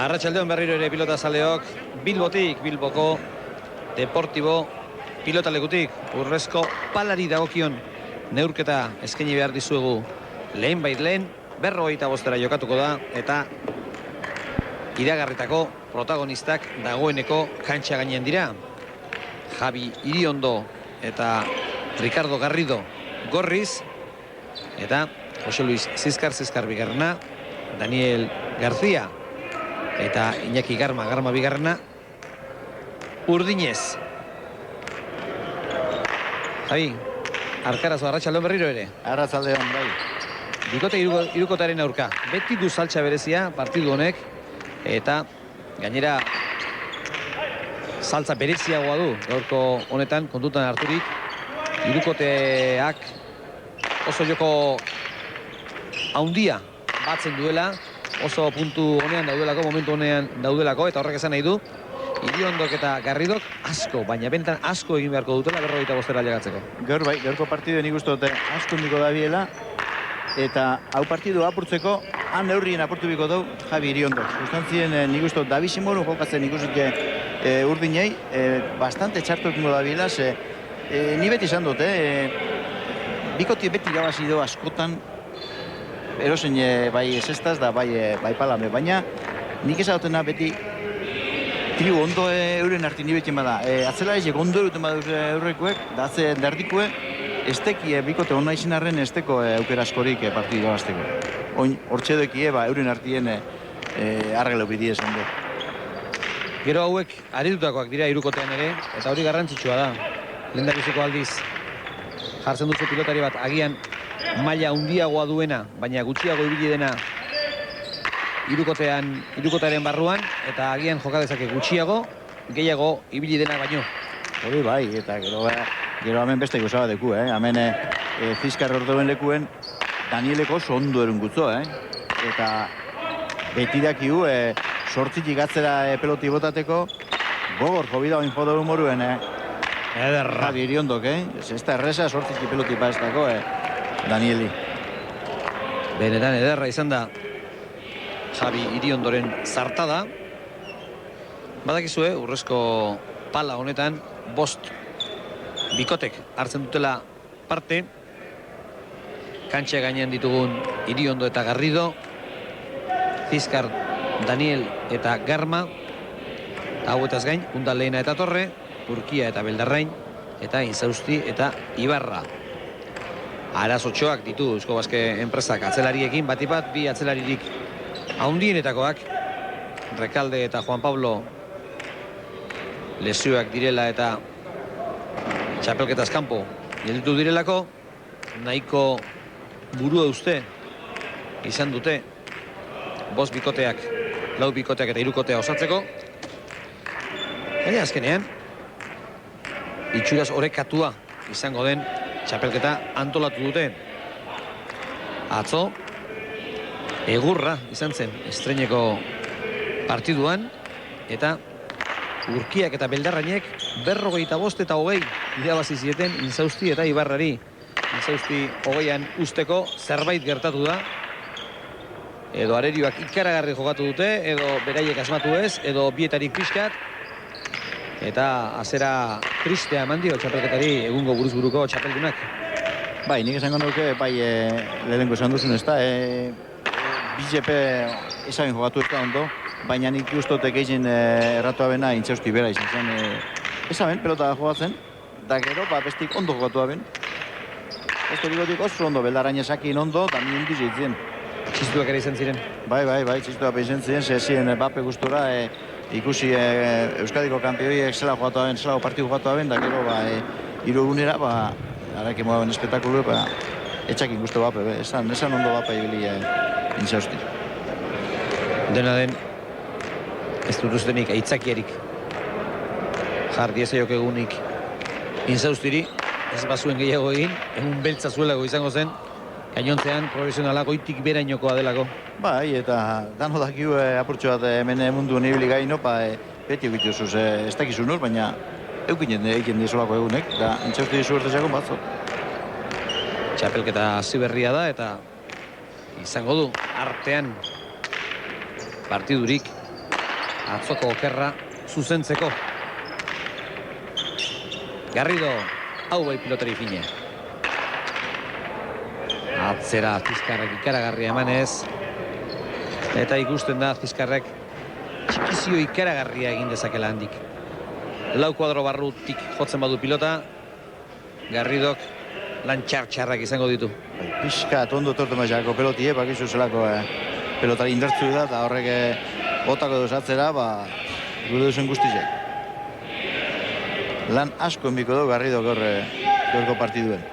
Arratsaldeon berriro ere pilota zaleok, Bilbotik, Bilboko Deportibo pilotalekutik, Urrezko Palari dagokion neurketa eskaini behar dizuegu lehen bait lehen, 45 jokatuko da, eta iragarritako protagonistak dagoeneko kantxa gainean dira. Javi Iriondo eta Ricardo Garrido gorriz, eta Jose Luis Zizkar bigarrena, Daniel García eta Iñaki Garma bigarrena urdinez. Javi, Arkarazo, arratsaldeon berriro ere. Arratsaldeon, bai. Bikote irukotaren aurka. Beti du saltza berezia partidu honek, eta gainera saltza bereziagoa du gaurko honetan kontutan harturik. Irukoteak oso joko haundia batzen duela, oso puntu honean daudelako, momentu honean daudelako, eta horrek esan nahi du Iriondok eta Garridok asko, baina bentan asko egin beharko dutela 45 llegatzeko. Gaur bai, gaurko partiduen ikustu dute asko indiko dabiela, eta hau partidu apurtzeko, han neurrien apurtu biko dugu Javi Iriondo. Gustantzien nik uste Davisimoro jokatzen ikusike urdinei, bastante txartu ekingo dabiela, ze ni beti izan dut, bikoti beti irabazi du askotan, erosen bai esestaz da bai palame, baina nik ezagotena beti tribu ondo euren arti nibetzen bada. Atzela ezek ondo euruten bada eurrekuek, da atze dardikue, esteki bikote hona izin arren esteko aukera askorik partidu irabazteko. Oin, hortxedoekie, euren artien argelo bidie esan du. Gero hauek aritutakoak dira irukotean ere, eta hori garrantzitsua da. Lehendabiziko aldiz jartzen duzu pilotari bat agian maila handiagoa duena, baina gutxiago ibili dena irukotearen barruan, eta agian joka dezake gutxiago, gehiago ibili dena baino. Hori bai, eta gero hemen beste gozaba deku, hemen Zizkar orduen lekuen Danieleko oso ondo erun gutzo, eta beti dakigu sortzitik atzera peloti botateko gogor jobida oin jodoru moruen, Ederra. Javi Iriondok, ez da erresa sortzitik peloti paestako, Danieli. Benetan ederra izan da Javi Iriondoren zartada. Badakizue, Urrezko Pala honetan 5 bikotek hartzen dutela parte. Kantxa gainean ditugun Iriondo eta Garrido, Zizkar, Daniel eta Garma, hauetaz gain, Undalena eta Torre, Urkia eta Beldarrain, eta Inzausti eta Ibarra. Arazotxoak ditu Eusko Baske enpresak atzelariekin, batipat bi atzelaririk haundienetakoak, Rekalde eta Juan Pablo lesioak direla eta txapelketaz kanpo gelditu direlako, nahiko burua uste izan dute 5 bikoteak, 4 bikoteak eta 3 bikotea osatzeko. Baina azkenean itxuraz orekatua izango den txapelketa antolatu dute. Atzo egurra izan zen estreineko partiduan, eta Urkiak eta Beldarrainek 45 eta 20 irabazi zieten Inzausti eta Ibarrari. Inzausti 20an usteko zerbait gertatu da, edo arerioak ikaragarri jokatu dute, edo beraiek asmatu ez, edo bietarik pixkat, eta azera tristea eman dio txapelketari egungo buruzburuko txapeldunak. Bai, nik esango nuke, lehenengo esan duzun ez da, BJP ezagen jokatu ez da ondo, baina nik ustotek egin erratu abena Intzausti bera izan zen. Ezaben, pelota jokatzen, da gero, bestik ondo jokatu aben. Ez dut oso ondo, Beldarrain esakin ondo, da mi hundiz eitzen. Txistuak ere izan ziren. Bai, txistuak izan ziren, zezien bape gustura ikusi Euskadiko kampioi zela jokatu aben, zela partidu jokatu aben, da gero, hiru egunera, harake moaben espektakulu, etxakin guztu bape, esan ondo bape ibili Intzausti. Dena den, ez dut ustenik aitzakiarik jar diezaiok egunik Inzaustiri, ez bazuen gehiago egin, egun beltza zuelako izango zen, gainontzean profesionala goitik berainokoa delako. Bai, eta dano dakiu apurtxo bat hemen mundu nibili gaino, beti egituzuz, ez dakizu nur, baina eukinen egin dizolako egunek, da Intzausti zuertezakon batzo. Txapelketa hasi berria da, eta izango du artean partidurik atzoko okerra zuzentzeko. Garrido, hau bai pilotari fina. Atzera Azpizkarrek ikaragarria emanez. Eta ikusten da Azpizkarrek txikizio ikaragarria egin dezakela handik. Lau kuadro barrutik jotzen badu pilota, Garridok lan txarrak izango ditu. Pixka ondo tortu maizako pelotie, bakizu zelako pelotari indartzu da, eta horrek botako duz atzera, gure duzen guztizek. Lan asko enbiko du Garridok gaurko partiduen.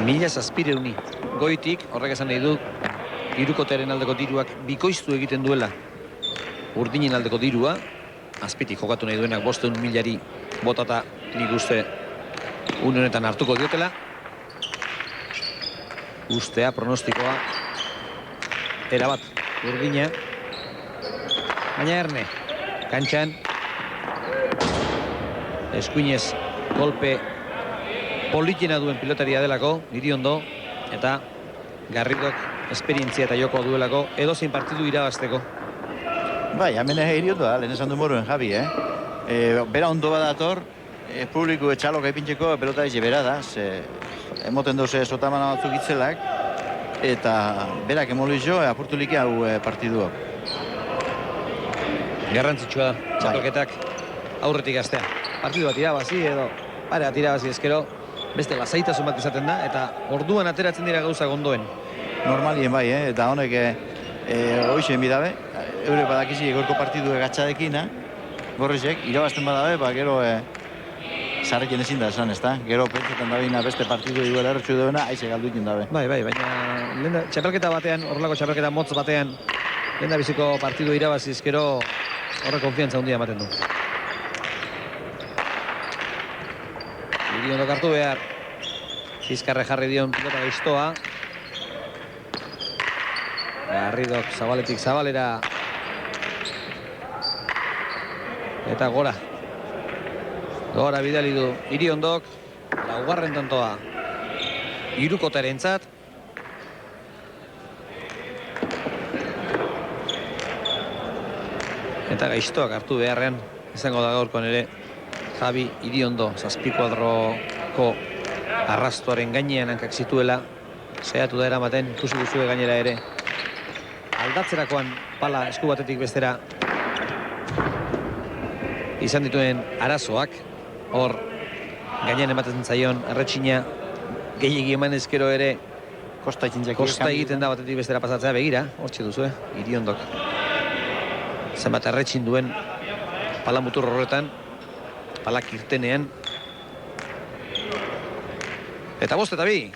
1700 goitik, horrek esan nahi du, hirukotearen aldeko diruak bikoiztu egiten duela. Urdinen aldeko dirua, azpitik jokatu nahi duenak 500.000 botata nik uste une honetan hartuko diotela. Ustea, pronostikoa, erabat Urdina. Baina Erne, kantxan, eskuinez golpe politena duen pilotaria delako, niri ondo, eta Garridok esperientzia eta joko duelako, edozein partidu irabazteko. Bai, hemen egin ondo da, lehen esan du moruen Javi, Bera ondo badator, publiku etxalok epintxeko pelota eze bera da, emoten doze sotamana batzuk itzelak, eta berak emolu izo, apurtu liki hau partiduak. Garrantzitsua da, txapelketak aurretik astea. Partidu bat irabazi edo pare bat irabazi ezkero, beste lasaitasun bat izaten da, eta orduan ateratzen dira gauza gondoen. Normalien bai, eta honek hoixen bidabe, eure badakizi gorko partidu egatxadekin, gorrizek, irabazten badabe, gero sarrekin ezin da esan, ezta? Gero pentsetan dabina beste partidu igual erretxu duena, aize galduikin dabe. Bai, baina txapelketa batean, horrelako txapelketa motz batean, lehen da biziko partidu irabazi ezkero, horre konfiantza handia ematen du. Iriondo hartu behar. Azpizkarre jarri dion pilota gaiztoa. Garridok zabaletik zabalera. Eta gora. Gora bidali du Iriondok. Laugarren tantoa. Hirukotarentzat. Eta gaiztoak hartu beharrean izango da gaurkoan ere Javi Iriondo, 7 kuadroko arrastoaren gainean hankak zituela, saiatu da eramaten, ikusi duzue gainera ere. Aldatzerakoan pala esku batetik bestera izan dituen arazoak, hor gainean ematen zaion erretxina gehiegi eman ezkero ere kosta egiten da batetik bestera pasatzea. Begira, hortxe duzue, Iriondok. Zenbat erretxin duen pala mutur horretan, palak irtenean. Eta 5-2.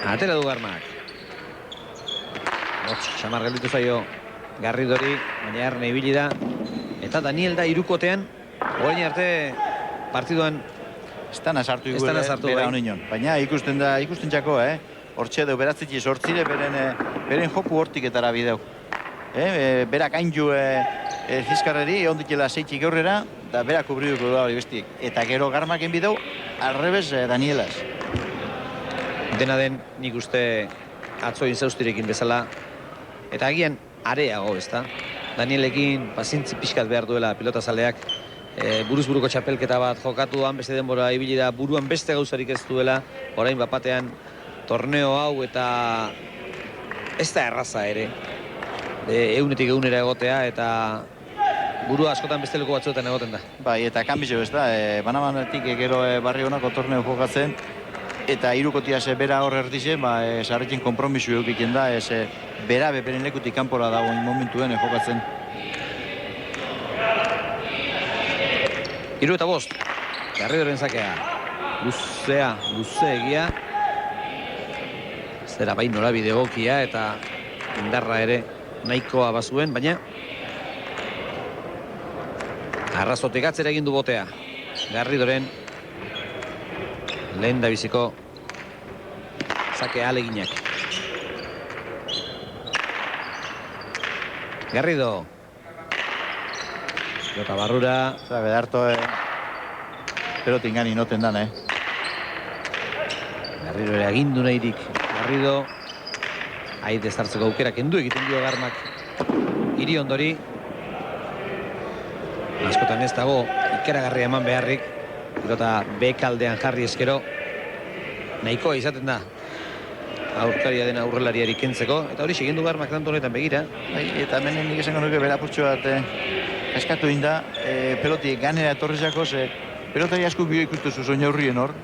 Atera du Garmak. Xamar gelditu zaio Garridori, baina Erne ibili da. Eta Daniel da hirukotean, orain arte partiduan Estana sartu igure, bera honinon. Baina ikusten txako, hortxe deu beratzitzi sortzire beren joku hortiketara bideu. Berak hainju Azpizkarreri, ondikela zeitxik aurrera, da berak kubriduko da hori bestiek. Eta gero Garmaken bideu, arrebes Danielaz. Dena den, nik uste atzoin zaustirekin bezala, eta agian areago, ezta? Danielekin pazientzi pixkat behar duela pilotazaleak, buruz buruko txapelketa bat jokatuan, beste denbora ibili da, buruan beste gauzarik ez duela, orain bapatean torneo hau eta ez da erraza ere. Eunetik egunera egotea eta burua askotan beste leku batzuetan egoten da. Bai, eta kanbizo ez da, banamanetik gero barri honako torneo jokatzen, eta hirukotia bera hor erdizen, sarrekin konpromisu eukiten da, bera beperen lekutik kanpora dagoen momentuen jokatzen. 3-5. Garridoren zakea. Luzeegia. Zera bain norabide egokia eta indarra ere nahikoa bazuen, baina arrazotik atzera egin du botea. Garridoren lehen da biziko zakea aleginak. Garrido. Jota barrura. Bedarto pelotin gani noten dan, Garrido ere agindu nahirik. Garrido. Aide zartzeko aukera kendu egiten dio Garmak. Iriondori. Askotan ez dago ikaragarria eman beharrik. Pilota bekaldean jarri eskero. Nahikoa izaten da. Aurkaria dena aurrelariari kentzeko. Eta hori segindu Garmak tanto honetan begira. Eta hemen nik esango nuke berapurtxo bat eskatu inda. Peloti ganera etorrizako, pelotari asko bio ikustu zuzoin aurrien hor.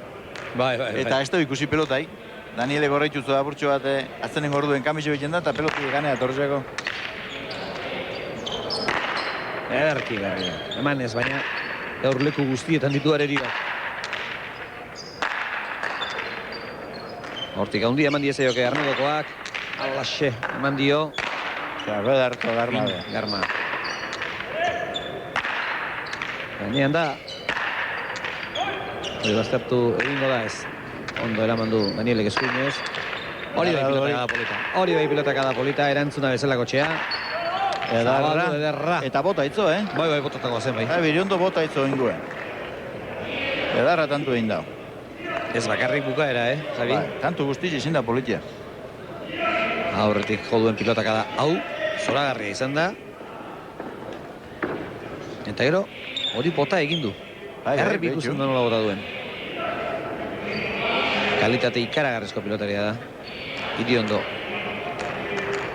Bai. Eta ez da ikusi pelotai. Daniele gorreituz da apurtxo bat aztenen gorduen kamiso egiten da, eta peloti ganera etorrizako. Ederki Garrido. Eman ez, baina gaur leku guztietan ditu areri bat. Hortik haundi eman diezaioke Arnedokoak. Alaxe, eman dio. Bedarko Garma. Garma. Gainean da. Hori baztertu egingo da ez. Ondo eraman du Danielek eskuinez. Hori bai pilota kada polita. Hori bai pilota kada polita, erantzuna bezalako txea. Ederra. Eta bota itzo, Bai, botatako zen bai. Biriondo bota itzo inguen. Edarra tantu egin dau. Ez bakarrik bukaera, Javi? Bai, tantu guztiz izin da politia. Aurretik joduen pilotak da hau, zoragarria izan da. Eta gero, hori bota egin du. Errep ikusten da nola bota duen. Kalitate ikaragarrizko pilotaria da. Iriondo.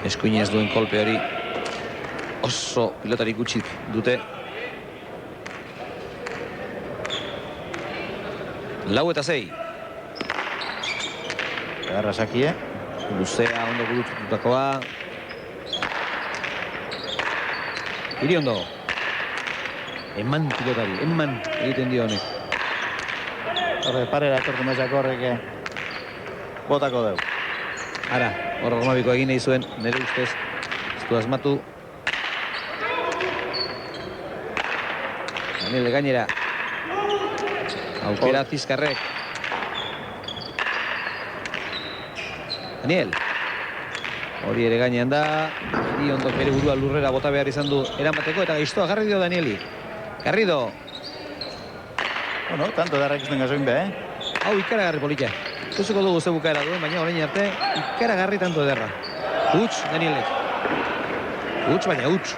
Eskuinez duen kolpe hori. Oso pilotari gutxik dute. Lau eta 6. Egarra sakie. Luzea ondo gurututakoa. Iriondo. Eman pilotari, eman egiten dio honek. Horre, parera etortu mezak horrek botako deu. Ara, hor Romabiko egin nahi zuen, nire ustez. Ez du asmatu. Daniel gainera. Aukera Zizkarrek. Daniel. Hori ere gainean da. Iriondo bere burua lurrera bota behar izan du eramateko eta gaiztoa jarri dio Danieli. Garrido. Bueno, tanto darra ikusten gazoin be, Hau ikaragarri polita. Ikusiko dugu ze bukaera duen, baina orain arte ikaragarri tanto ederra. Huts, Danielek. Huts, baina huts.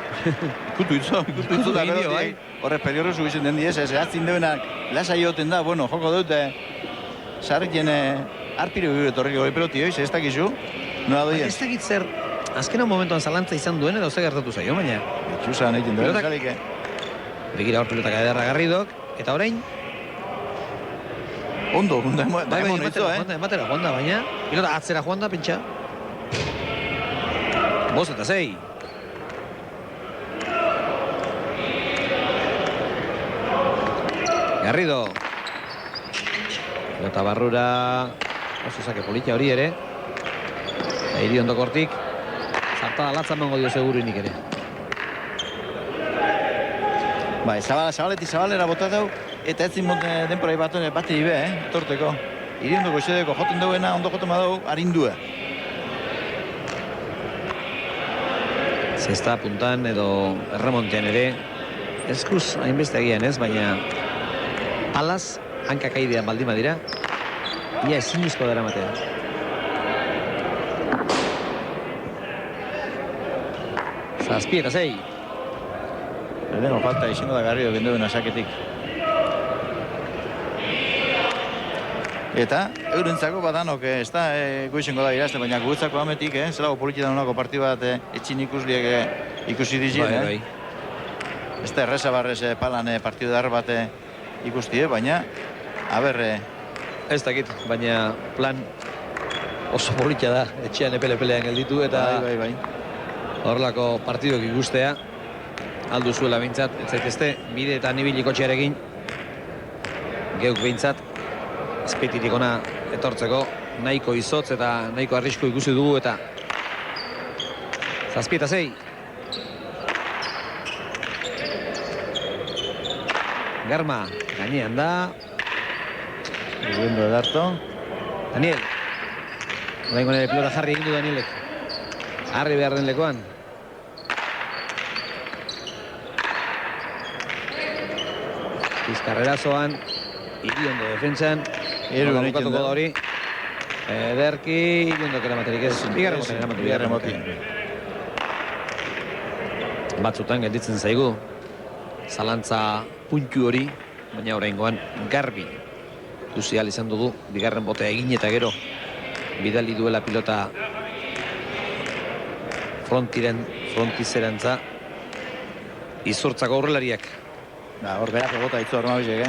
Ikutu itzo da peloti. Horre, peliorro zubizen den diez, ez atzin deuenak lasa joten da, bueno, joko dute. Sarrien arpiro gure torriko goi peloti hoiz, ez dakizu? Nola doien? Ez dakit zer, azkenan momentuan zalantza izan duen edo ze gertatu zaio, baina. Etxusan egiten duen, zalik, Begira hor pelotaka ederra Garridok, eta orain. Ondo, emon itzo, Ematera joan da, baina pilota atzera joan da, pentsa. 5 eta 6. Garrido. Pelota barrura. Oso zake politia hori ere. Iriondo kortik. Zartada latza emango dio seguruinik ere. Bai, zabalera bota dau, eta ez zin denporai bat ibe, torteko. Iriondo goizedeko joten duena, ondo joten badau, harindua. Zesta puntan edo erremontean ere. Eskuz, hainbeste agian ez, baina palaz, hankakaidean baldin badira, ia ezinizko dara matea. Zazpi eta 6. Lehenengo falta izango da Garrido gendoen asaketik. Eta eurentzako badanok ez da goizengo da irazte, baina guretzako ametik, zelago politietan honako partidu bat etxin ikusliek ikusi dizien. Bai. Ez da erreza barrez palan partidu dar bat ikusti, baina aber... Ez dakit, baina plan oso politia da, etxean epele-pelean gelditu eta Bai. horrelako partidok ikustea. Aldu zuela behintzat, ez zaitezte, bide eta nibiliko txearekin. Geuk behintzat, espetitik ona etortzeko, nahiko izotz eta nahiko arrisku ikusi dugu eta 7 eta 6. Garma, gainean da. Iriondo edarto. Daniel. Oraingo nire pilota jarri egin du Danielek. Jarri behar den lekoan. Bizkarrerazoan, Iriondo defentsan. Bukatuko da hori. Ederki, Iriondok eramaterik ez. Bigarren moten. Batzutan gelditzen zaigu. Zalantza puntu hori, baina oraingoan garbi. Ikusi ahal izan dugu, bigarren botea egin eta gero. Bidali duela pilota frontizerantza. Izurtzako aurrelariak. Hor berako bota itzu Armabisek,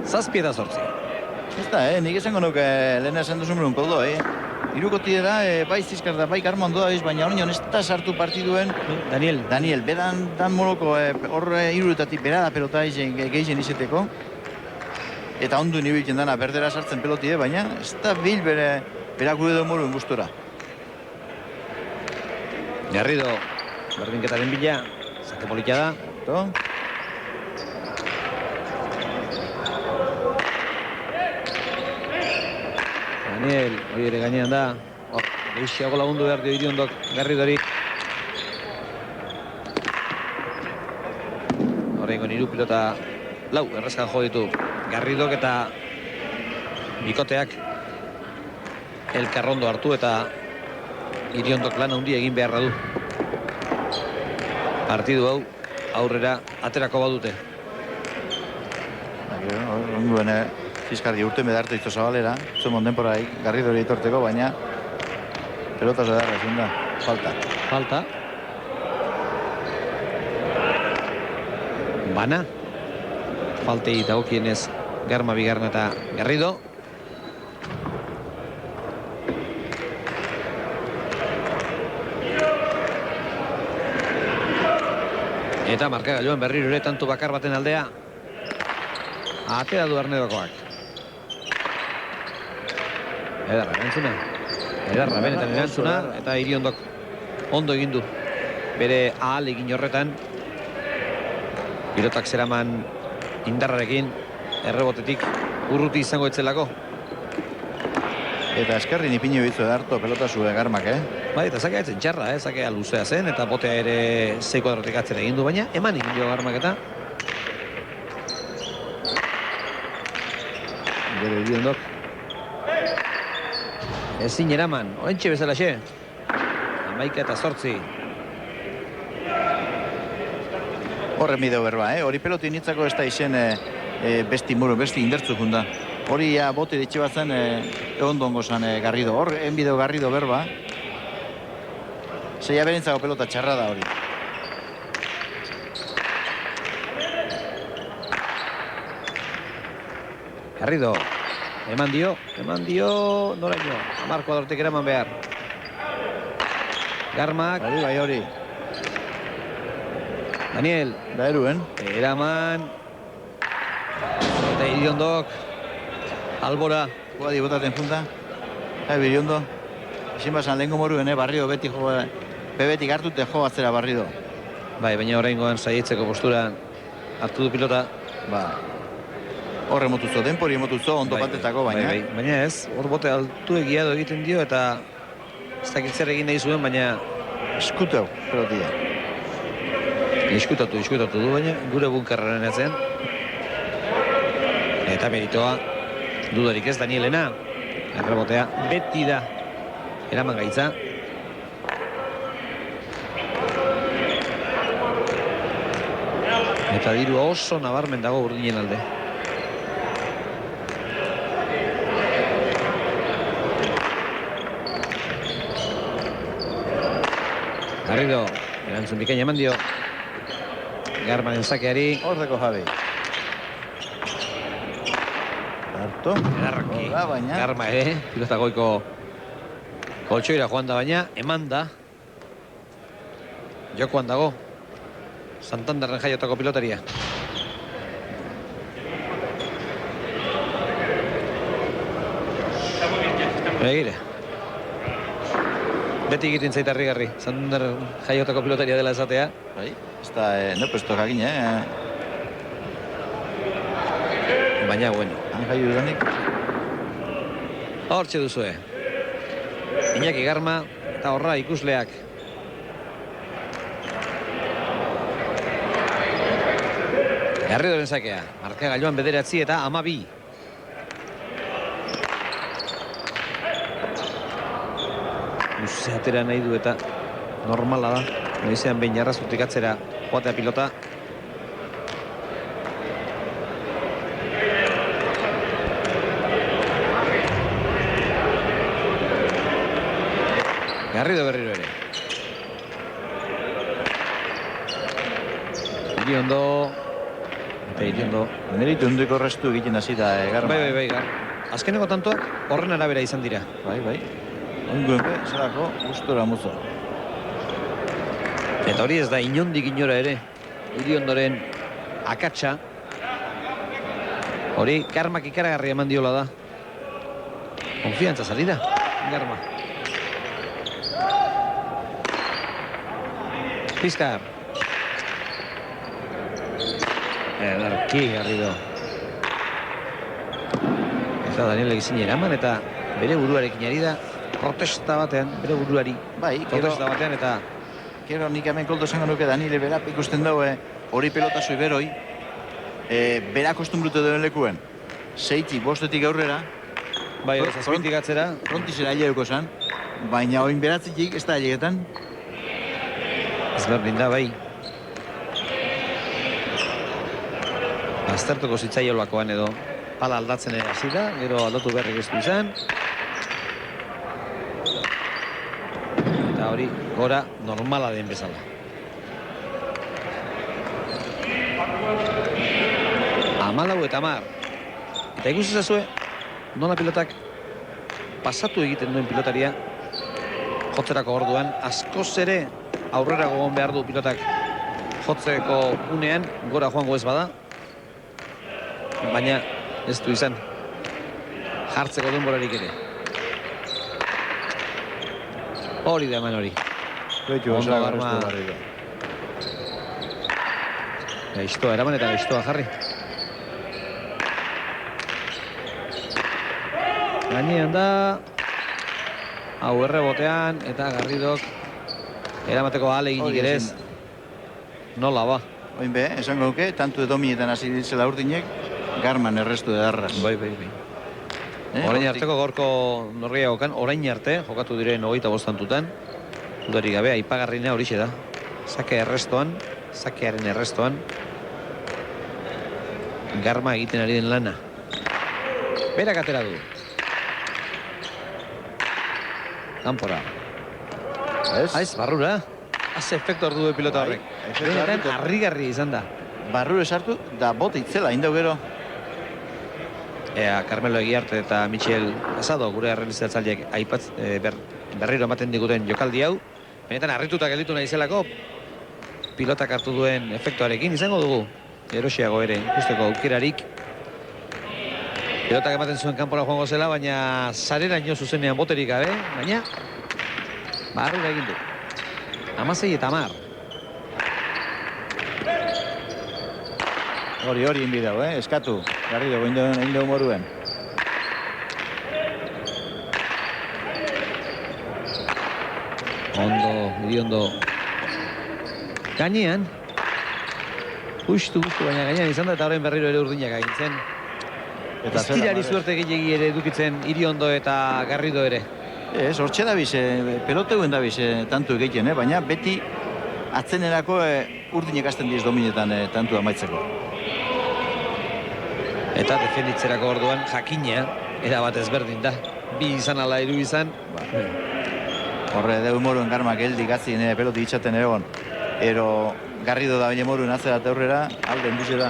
Zazpi eta zortzi. Ez da, nik esango nuke lehena esan duzun berun koldo, Irukoti da, bai Zizkar da, bai Karmon doa, baina hori ez da sartu partiduen Daniel, beran dan moloko hor iruretatik bera da pelota gehien izeteko. Eta ondu nibiltzen dana berdera sartzen pelotide, baina ez da bil bera gure du moruen gustora. Garrido, berdinketaren bila, zate politia da. Daniel, hori ere gainean da. Geixiago lagundu behar dio Iriondok Garridori. Horrengo hiru pilota lau errazkan jo ditu Garridok eta bikoteak elkarrondo hartu eta Iriondok lan handia egin beharra du. Partidu hau aurrera aterako badute. Onduen Zizkardi urte medartu izto Zabalera, zuen denporai Garridori aitorteko, baina pelotaz edarra ezin da, falta. Bana. Faltei dagokienez Garma bigarren eta Garrido. Eta markagailuan berriro ere tantu bakar baten aldea. Atera du Arnedokoak. Edarra, benetan erantzuna, eta Iriondok ondo egin du. Bere ahal egin horretan. Pilotak zeraman indarrarekin, errebotetik urruti izango etzelako. Eta eskerrin ipinio bitzu edarto pelota zuen Garmak, Bai, eta zakea etzen txarra, zakea luzea zen, eta botea ere 6 kuadrotik atzera egin du, baina eman egin jo Garmak eta. Gero Iriondok. Ezin eraman, oentxe bezalaxe. 11 eta 8. Horren bideo berba, hori peloti nitzako ez da izen besti indertzu junda. Hori ja bote ditxe bat zen egon dongo zan Garrido. Hor, enbideo Garrido berba. Zeia berentzako pelota txarra da hori. Garrido, eman dio, noraino, 10 kuadrotik eraman behar. Garmak. Bai hori. Daniel. Da eruen. Eraman. Eta Iriondok. Albora. Guadi botaten junta. Iriondo. Ezin basan lehenko moruen, Barrido beti jo. Bebetik hartute jo atzera Barrido. Bai, baina oraingoan saietzeko posturan hartu du pilota. Horre motuzo, denpori motuzo, ondo patetako, baina. Baina ez, hor bote altu egiado egiten dio eta ez dakit zer egin nahi zuen, baina eskutau, pelotia. Eskutatu du, baina gure bunkarraren etzen. Eta meritoa dudarik ez Danielena. Errebotea beti da eraman gaitza. Eta diru oso nabarmen dago Urdinen alde. Garrido, erantzun bikaina eman dio. Garmanen sakeari. Hordeko Javi. Harto. Edarraki. Garma pilota goiko koltsoira joan da baina, eman da. Jokoan dago. Santanderren jaiotako pilotaria. Begire. Beti egiten zaita harrigarri. Santanderren jaiotako pilotaria dela esatea. Bai, ez da, no, puesto jakin, Baina, bueno. Han jaio dudanik. Hortxe duzue. Iñaki Garma eta horra ikusleak. Garridoren sakea, markagailuan 9 eta 12. Luze atera nahi du eta normala da. Noizean behin jarrazutik atzera joatea pilota. Garrido berriro ere. Iriondo. Eta Iriondo. Meritu hundiko restu egiten hasi da, Garma. Bai. Azkeneko tantoak horren arabera izan dira. Bai. Ongoen be, zelako, gustora muzo. Eta hori ez da inondik inora ere. Iriondoren akatsa. Hori Garmak ikaragarri eman diola da. Konfiantza salida, Garma. Pizkar. Ederki, Garrido. Eta Daniel egizin eraman eta bere buruarekin ari da protesta batean, bere buruari. Bai, protesta batean eta... Gero nik hemen koldo esango nuke Daniele berap ikusten daue hori pelota beroi. Bera kostumbrute duen lekuen. 6-tik, 5-tik aurrera. Bai, hori zazpitik atzera. Frontizera aileguko esan. Baina oin beratzitik ez da ailegetan. Ezberdin da, bai. Aztertuko zitzaiolakoan edo pala aldatzen hasi da, gero aldatu berrik ez du izan. Eta hori gora normala den bezala. Amalau eta 10. Eta ikusi zazue, nola pilotak pasatu egiten duen pilotaria jotzerako orduan, askoz ere aurrera gogon behar du pilotak jotzeko unean, gora joango ez bada. Baina ez du izan jartzeko denborarik ere. Hori da eman hori. Ondo Garma. Gaiztoa eraman eta gaiztoa jarri. Gainean da. Hau errebotean eta Garridok eramateko ahaleginik ere ez. Nola ba. Oin be, esango nuke, tantu edomietan hasi ditzela urdinek, Garman errestu edarraz. Bai. Orain arteko gorko norriagokan, orain arte, jokatu diren 25 tantutan, dudarik gabe, aipagarrina horixe da. Sakearen errestoan, Garma egiten ari den lana. Berak atera du. Kanpora. Ez, barrura. Haze efektu ordu du pilota horrek. Benetan harrigarri izan da. Barrure sartu, da bota itzela, indau gero. Carmelo Egiarte eta Michel Asado, gure errealizatzaileek berriro ematen diguten jokaldi hau. Benetan harrituta gelditu nahi zelako, pilotak hartu duen efektuarekin izango dugu. Erosiago ere, ikusteko aukerarik. Pilotak ematen zuen kanpora joango zela, baina sareraino zuzenean boterik gabe, baina barrura egin du. 16 eta 10. Hori inbidau, eskatu. Garrido, egin dugu moruen. Iriondo. Gainean. Justu, baina gainean izan da eta horren berriro ere urdinak agintzen. Ez tirari suerte gehiagi ere edukitzen Iriondo eta Garrido ere. Ez, hortxe dabiz, peloteuen dabiz tantu egiten, baina beti atzenerako urdinek hasten diz dominetan tantu amaitzeko. Eta defenditzerako orduan jakina, erabat ezberdin da. 2 izan ala 3 izan. Horre, deu moruen Garmak geldi gatzien peloti itxaten egon. Ero Garrido da baina moruen atzera eta aurrera, alden duze da.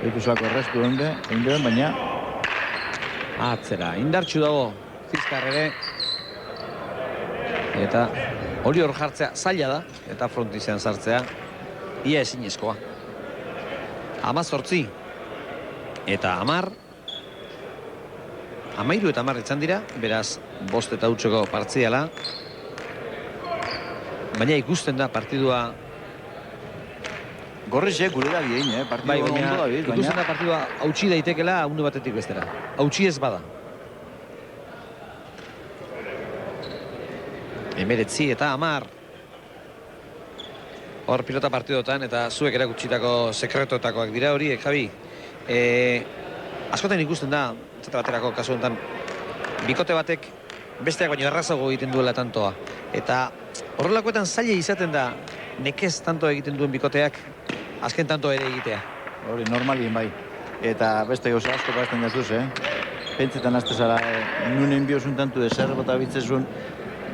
Ikusuako errestu egin duen, baina atzera, indartxu dago Pizkar ere. Eta hori hor jartzea zaila da, eta frontizean sartzea ia ezinezkoa. 18 eta 10. 13 eta 10 izan dira, beraz 5 eta 8ko partziala. Baina ikusten da partidua gorrizek gure da bien, partidua ondo da bien. Ikusten da partidua hautsi daitekela hundu batetik bestera. Hautsi ez bada. 19 eta 10. hor pilota partidotan, eta zuek erakutsitako sekretuetakoak dira horiek, Javi. Askotan ikusten da, zeta baterako kasu honetan, bikote batek besteak baino errazago egiten duela tantoa. Eta horrelakoetan zaila izaten da, nekez tanto egiten duen bikoteak, azken tanto ere egitea. Hori, normalien bai. Eta beste gauza asko bazten jatuz, Pentsetan azte zara, nunen biozun tantu ezer bota bitzezun,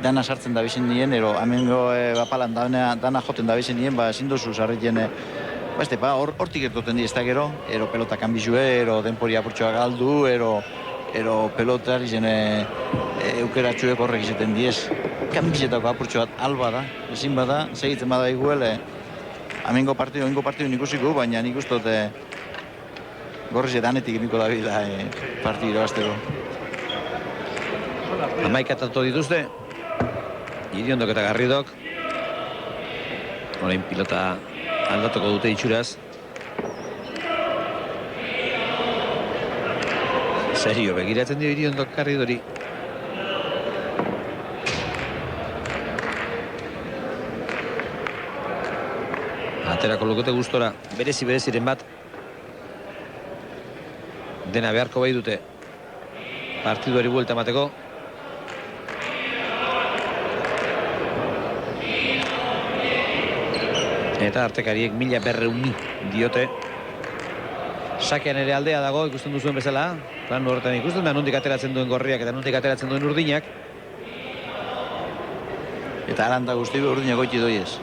dana sartzen da bizen nien, ero amengo bapalan dana joten da bizen nien, ezin duzu sarritzen, hortik ertoten di ez da gero, ero pelota kanbizue, ero denpori apurtxoa galdu, ero pelotari zen eukeratxuek horrek izaten diez. Kanbizetako apurtxoa alba da, ezin bada, segitzen bada iguel, amengo partidu nik usiko, baina nik ustot gorriz edanetik emiko da bila partidu irabazteko. 11 tanto dituzte, Iriondok eta Garridok. Orain pilota aldatuko dute itxuraz. Serio, begiratzen dio Iriondok Garridori. Aterako lukete gustora, bereziren bat. Dena beharko bai dute partiduari buelta emateko. Eta artekariek 1200 diote. Sakean ere aldea dago, ikusten duzuen bezala. Plan horretan ikusten da, nondik ateratzen duen gorriak eta nondik ateratzen duen urdinak. Eta aranda guzti urdinak goiti doiez.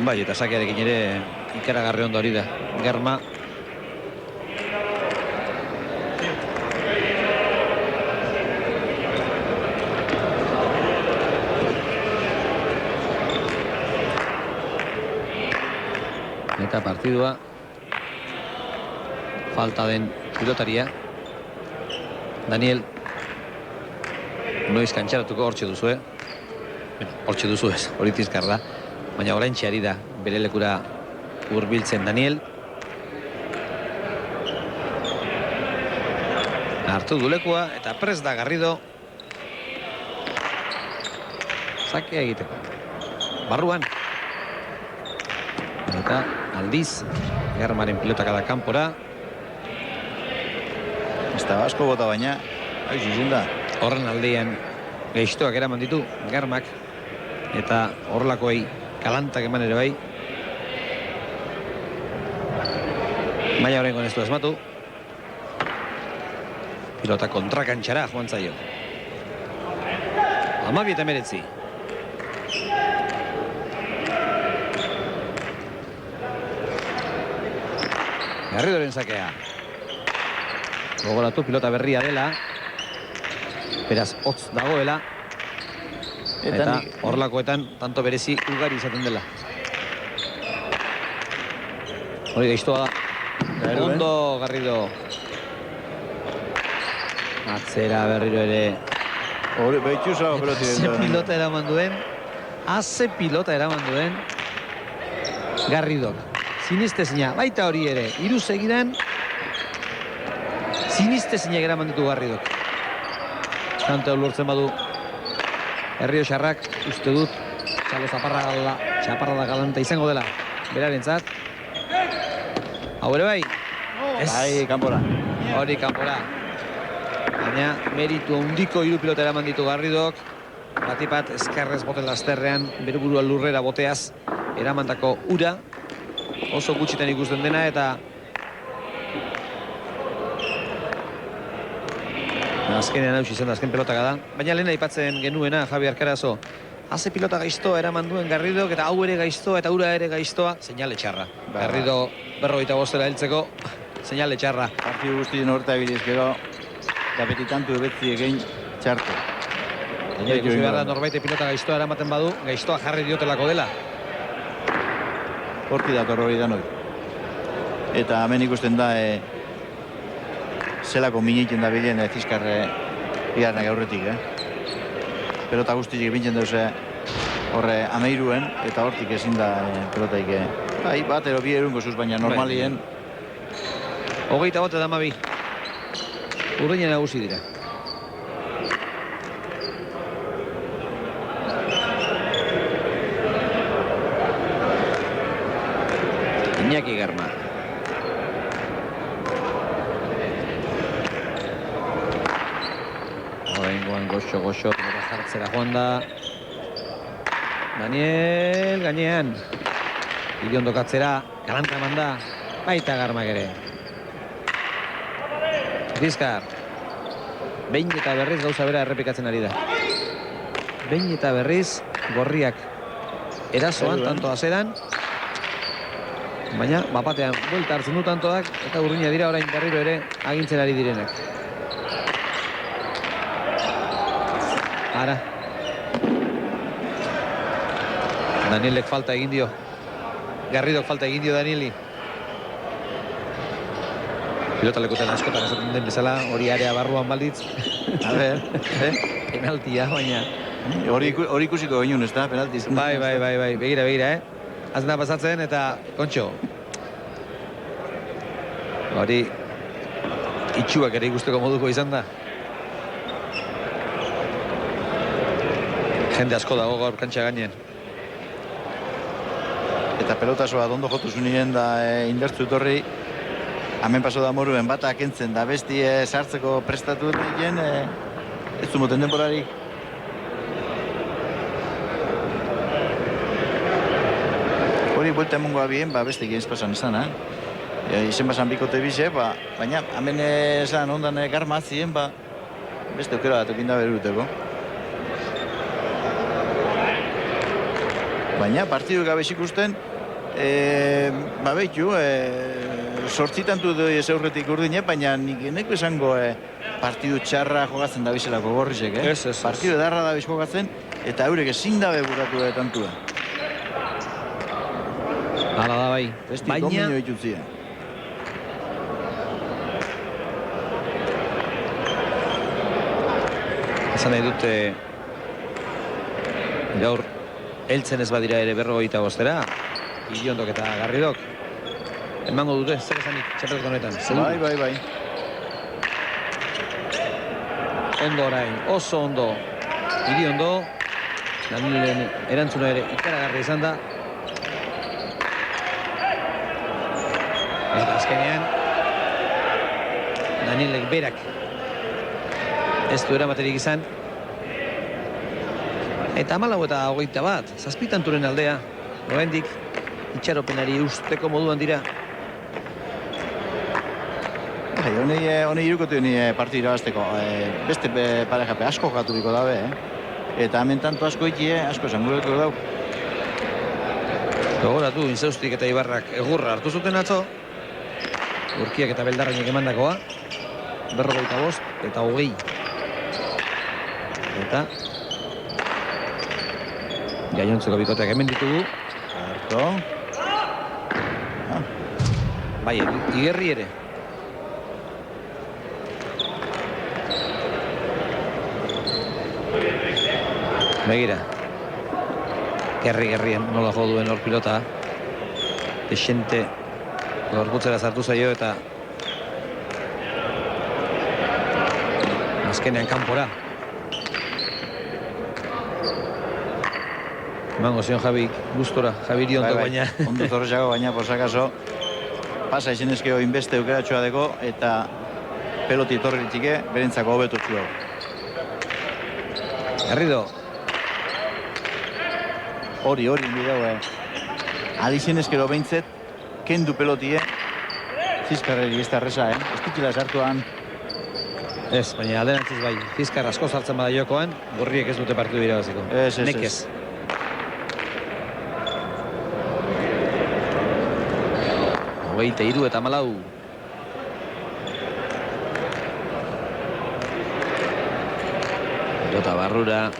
Bai, eta sakearekin ere ikaragarri ondo hori da. Germa. Eta partidua falta den pilotaria Daniel noiz kantxaratuko hortxe duzue. Hortxe duzu ez, hori tizkar da, baina oraintxe ari da bere lekura hurbiltzen Daniel. Hartu du lekua eta prest da Garrido sakea egiteko barruan. Eta aldiz Germaren pilotakada kanpora. Ez da asko bota baina, izin da. Horren aldean gaiztoak eraman ditu Germak. Eta horrelakoei kalantak eman ere bai. Baina horrengo ez du asmatu. Pilota kontrakantxara joan zaio. 12:19. Garridoren sakea. Gogoratu pilota berria dela. Beraz, hotz dagoela. Eta horrelakoetan tanto berezi ugari izaten dela. Hori gaiztoa da. Ondo Garrido. Atzera berriro ere. Hori behitxuza pilota eraman duen. Haze pilota eraman duen. Garridok. Sinistezina, baita hori ere. Hiru segidan. Sinistezina eraman ditu Garridok. Kante lortzen badu. Errioxarrak, uste dut. Txalo zaparrada galanta izango dela. Berarentzat. Hau ere bai. Bai, kanpora. Hori kanpora. Baina meritu handiko hiru pilota eraman ditu Garridok. Batipat eskerrez boten lasterrean, bere burua lurrera boteaz eramandako ura. Oso gutxitan ikusten dena eta azkenean hau izan da, azken pelotak da. Baina lehen aipatzen genuena, Javi Arkarazo. Haze pilota gaiztoa eraman duen Garridok eta hau ere gaiztoa eta ura ere gaiztoa, seinale txarra. Garrido 45 heltzeko, seinale txarra. Partidu guztien horreta biliz gero, kapetitantu ebetzi egin txartu. Baina ikusi behar da norbaite pilota gaiztoa eramaten badu, gaiztoa jarri diotelako dela. Horti dator hori da noi. Eta hemen ikusten da zelako miniten da bilen Zizkarre biharnak aurretik. Pelota guztizik bintzen deuze horre ameiruen eta hortik ezin da pelotaik. Bai, bat ero bi erungo zuz, baina normalien. 21 da 12. Urdinen nagusi dira. Iñaki Garma. Horrengoan goxo, pelota jartzera joan da. Daniel gainean. Iriondo katzera, galanta eman da. Baita Garmak ere. Fiskar. Behin eta berriz gauza bera errepikatzen ari da. Behin eta berriz gorriak erasoan, tanto azeran. Baina, bapatean, buelta hartzen du tantoak, eta urruina dira orain berriro ere agintzen ari direnak. Ara. Danielek falta egin dio. Garridok falta egin dio Danieli. Pilotalekutan askotan esaten den bezala, hori area barruan balditz. A ber, Penaltia, baina. Hori ikusiko gainun, ez da, penaltiz. Bai, begira, Azna pasatzen eta kontxo. Hori itxuak ere ikusteko moduko izan da. Jende asko dago gaur kantxa gainean. Eta pelotasoa dondo jotu zunien da indartzu etorri. Hemen paso da moruen bata kentzen da besti sartzeko prestatu egin ez du moten denborarik. Hori buelta emongoa bien, beste egin pasan izan, izen basan bikote bize, baina hemen esan ondan Garma zien, beste aukera bat ekin da beruruteko. Baina partidu gabe ikusten, behitu, sortzitantu doi ez aurretik urdine, baina nik eneko esango partidu txarra jogatzen dabizelako gorrizek, Partidu edarra dabiz jogatzen, eta eurek ezin dabe buratu tantua. Hala da bai. Besti dominio ditutzia. Esan nahi dute gaur heltzen ez badira ere 45 Iriondok eta Garridok emango dute zer esanik txapelketa honetan. Bai. Ondo orain, oso ondo Iriondo. Danielen erantzuna ere ikaragarri izan da. Eta azkenean Danielek berak ez du eramaterik izan. Eta 14-21, zazpitanturen aldea. Oraindik itxaropenari usteko moduan dira. Hone irukotu partidu irabazteko. Beste parejape asko gaturiko dabe. Eta hemen tanto asko ikie, asko esangureko dau. Gogoratu, Inzaustik eta Ibarrak egurra hartu zuten atzo. Urkiak eta Beldarrainek emandakoa. 45 eta 20. Eta gainontzeko bikoteak hemen ditugu. Harto. Bai, Igerri ere. Begira. Gerri-gerrien nola jo duen hor pilota. Desente gorputzera sartu zaio eta azkenean kanpora. Emango zion Javi gustora, Javi Iriontok baina. Ondo zorrexago baina, por sakaso, pasa izenezkeo inbeste eukeratxoa deko eta peloti torritike berentzako hobetu txua. Garrido. Hori bidau, adizenezkero behintzet, kendu pelotie, Fiskarreri ez da erresa, ez ditila sartuan. Ez, baina alderantziz bai, Fiskar asko sartzen bada jokoan, gorriek ez dute partidu irabaziko. Nekez. Hogeita 3 eta 14. Pelota barrura.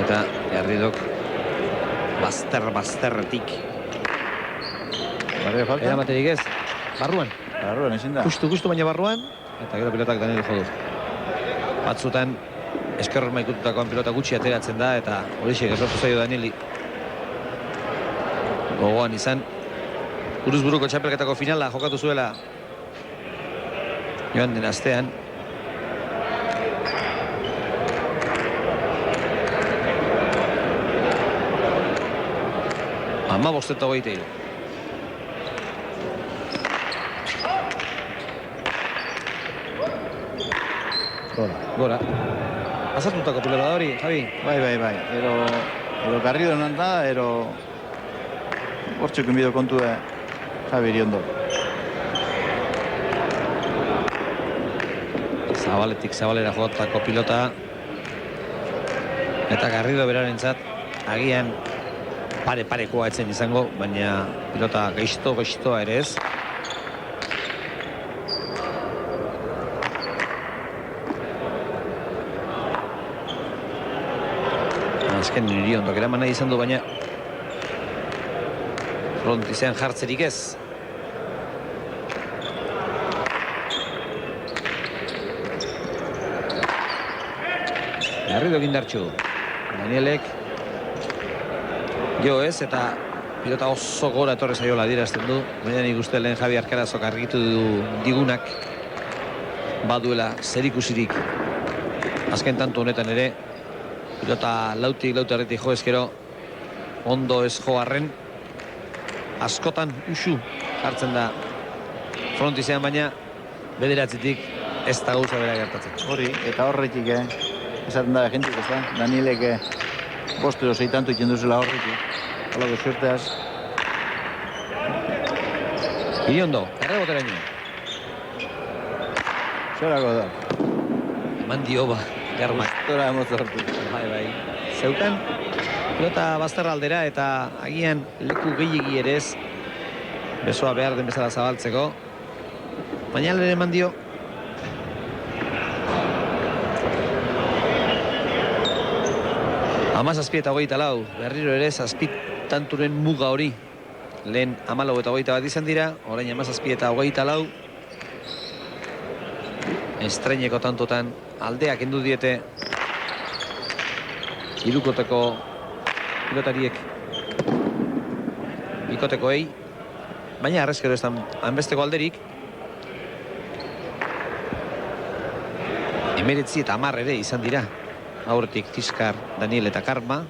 Eta Garridok bazterretik. Barrio falta? Eramaterik ez, barruan. Barruan ezin da. Justu baina barruan, eta gero pilotak Daniel jodu. Batzutan eskerror maikututakoan pilota gutxi ateratzen da, eta horixe sortu zaio Danieli. Gogoan izan, buruz-buruko txapelketako finala jokatu zuela joan den astean. 15-23. Gora. Azartutako pilota da hori, Javi. Bai. Ero Garrido non da, ero hortxuk inbido kontue Javi Iriondo. Zabalera jotako pilota. Eta Garrido berarentzat agian parekoa etzen izango, baina pilota gaiztoa ere ez. Azken Iriondok eraman nahi izan du, baina frontizean jartzerik ez. Garrido indartsu. Danielek jo ez, eta pilota oso gora etorri zaiola adierazten du. Baina nik uste lehen Javi Arkarazok argitu digunak baduela zerikusirik. Azken tanto honetan ere, pilota lautik erretik jo ezkero ondo ez joarren. Askotan usu hartzen da frontizean, baina bederatzitik ez da gauza bera gertatzen. Hori, eta horretik, esaten da jentik, ez da? Danielek bostero zeitantu iken duzela horretik. Halako suerteaz. Iriondo, erreboteraino. Zorako da. Eman dio ba, Garmak. Gustora emozortu. Bai. Zeukan, pilota bazterra aldera eta agian leku gehiegi ere ez besoa behar den bezala zabaltzeko. Baina lehen eman dio. Amazazpi eta 24, berriro ere zazpi tanturen muga hori. Lehen 14 eta 21 izan dira, orain 17 eta 24. Estreineko tantotan aldeak endu diete irukoteko pilotariek bikotekoei, baina arrezkero ez da hanbesteko alderik. 19 eta 10 ere izan dira. Aurretik Tiskar, Daniel eta Karma.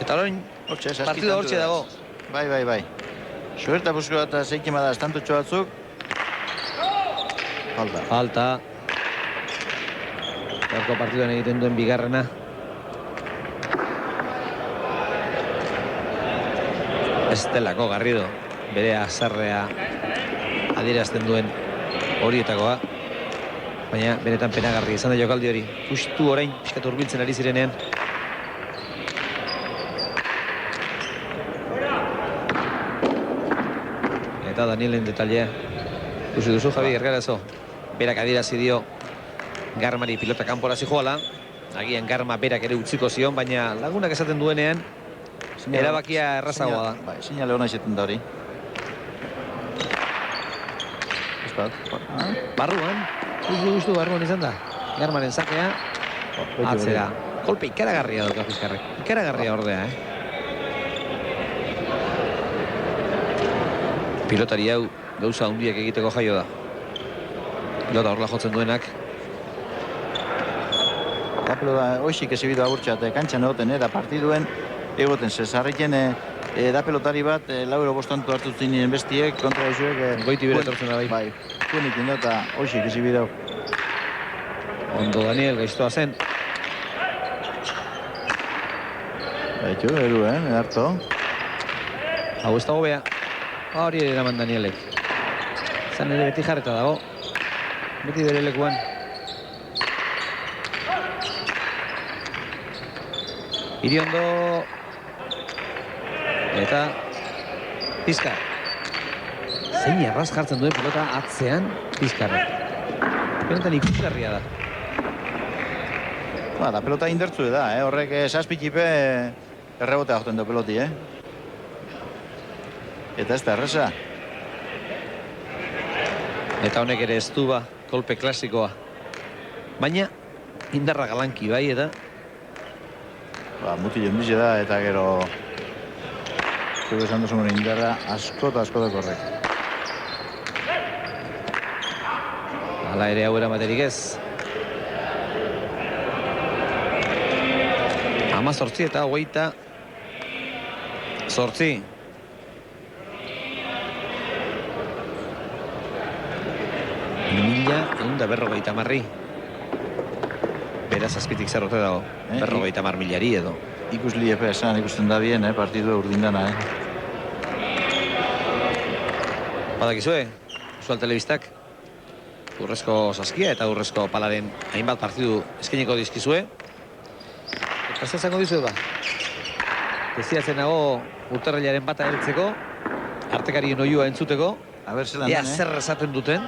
Eta orain partida hortxe dago. Bai. Suerta busko bat zeikin bada estantutxo batzuk. Falta. Gaurko partiduan egiten duen bigarrena. Estelako Garrido bere azarrea adierazten duen horietakoa. Baina benetan penagarri izan da jokaldi hori. Justu orain pixkat hurbiltzen ari zirenean. Eta Danielen detailea. Ikusi duzu Javi Ergarazo. Berak adierazi dio Garmari pilota kanpora zijoala. Agian Garma berak ere utziko zion, baina lagunak esaten duenean erabakia errazagoa da. Bai, sinale hona izaten da hori. Barruan. Justu barruan izan da. Garmaren sakea. Atzera. Kolpe ikaragarria dauka Fiskarrek. Ikaragarria ordea, Pilotari hau gauza handiak egiteko jaio da. Pilota horla jotzen duenak. Da pelota hoxik ezibidu agurtxat kantxan egoten, da partiduen egoten. Zesarriken da pelotari bat, 4 hartu zinien bestiek, kontra ezuek. Goiti bere etortzen da bai. Bai, kuenik inda eta hoxik ezibidu. Ondo Daniel gaiztoa zen. Baitu, eru, harto. Hau ez dago bea. Hori ere eraman Danielek. Zan ere beti jarreta dago. Beti bere lekuan. Iriondo. Eta Tiskar. Zein arraz jartzen duen pilota atzean Tiskarrek. Benetan ikusgarria da. Da pelota indertzu da, horrek zazpikipe errebotea joten du peloti, Eta ez da erreza. Eta honek ere ez du kolpe klasikoa. Baina indarra galanki bai eta mutil jondize da eta gero zuek esan duzun indarra askota horrek. Hala ere hau eramaterik ez. 18 eta 20 Zortzi. Mila, egun da berrogeita marri. Beraz, azpitik zerrote dago. Berrogeita mar milari edo. Ikusli epe esan ikusten da bien, partidu urdindana, Badakizue, Euskal Telebistak urrezko saskia eta urrezko palaren hainbat partidu eskainiko dizkizue. Eta zer zango dizue ba? Deziatzen nago urtarrilaren bata heltzeko, artekarien oiua entzuteko. A ber, zelan ea zer esaten duten.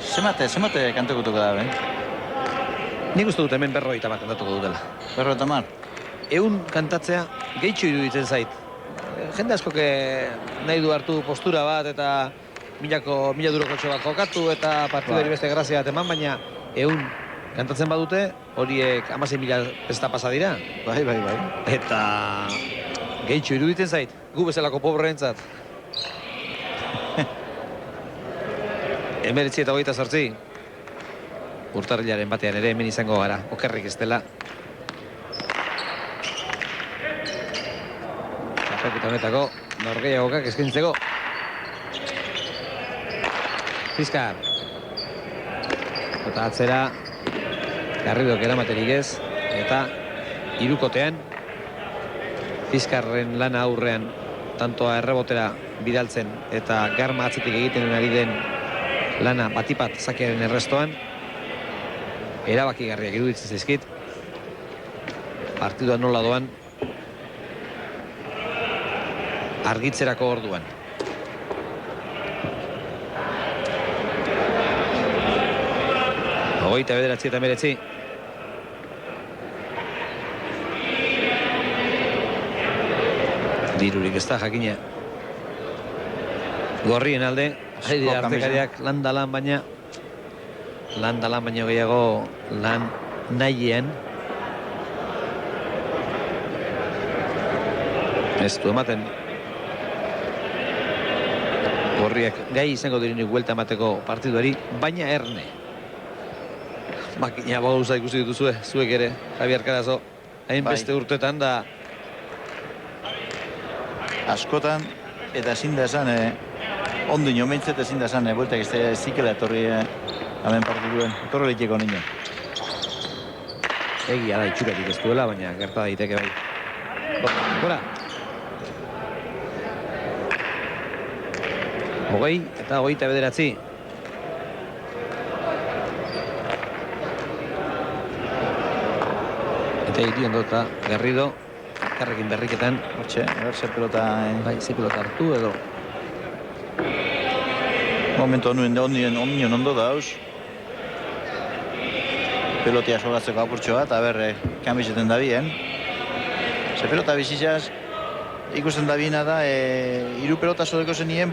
Zemate kantakutuko da, Nik uste dut hemen 50 kantatuko dutela. 50? Ehun kantatzea gehitxo iruditzen zait. Jende askok nahi du hartu postura bat eta mila durokotxo bat jokatu eta partidari beste grazia bat eman, baina ehun kantatzen badute, horiek 16.000 pesta pasa dira. Bai. Eta gehitxo iruditzen zait, gu bezalako pobreentzat. 19:28. Urtarrilaren batean ere hemen izango gara, okerrik ez dela. Eta honetako norgehiagokak eskaintzeko. Fiskar. Eta atzera Garridok eramaterik ez. Eta hirukotean Fiskarren lana aurrean tantoa errebotera bidaltzen eta Garma atzetik egiten ari den lana batipat zakearen errestoan. Erabakigarriak iruditzen zaizkit. Partidua nola doan argitzerako orduan. Hogeita 9:19. Dirurik ez da jakina. Gorrien alde, ari dira artekariak landalan baina gehiago lan nahien. Ez du ematen. Gorriak gai izango direnik buelta emateko partiduari, baina erne. Makina gauza ikusi dituzue, zuek ere, Javier Carazo. Hain beste urtetan da. Askotan, eta ezin da esan, ondino meintzet ezin da esan, bueltak ez zikela etorri hemen partiduen, etorri liteko nino. Egia da itxuratik ez duela, baina gerta daiteke bai. Gora. 20 eta 29. Eta Iriondo eta Garrido karrekin berriketan. Hortxe, zer pelota... Bai, ze pelota hartu edo. Momentu honien ondo da, haus. Pelotia sogatzeko apurtxo bat, aber, kanbizeten da bien. Ze pelota bizizaz, ikusten da biena da, hiru pelota sodeko zenien,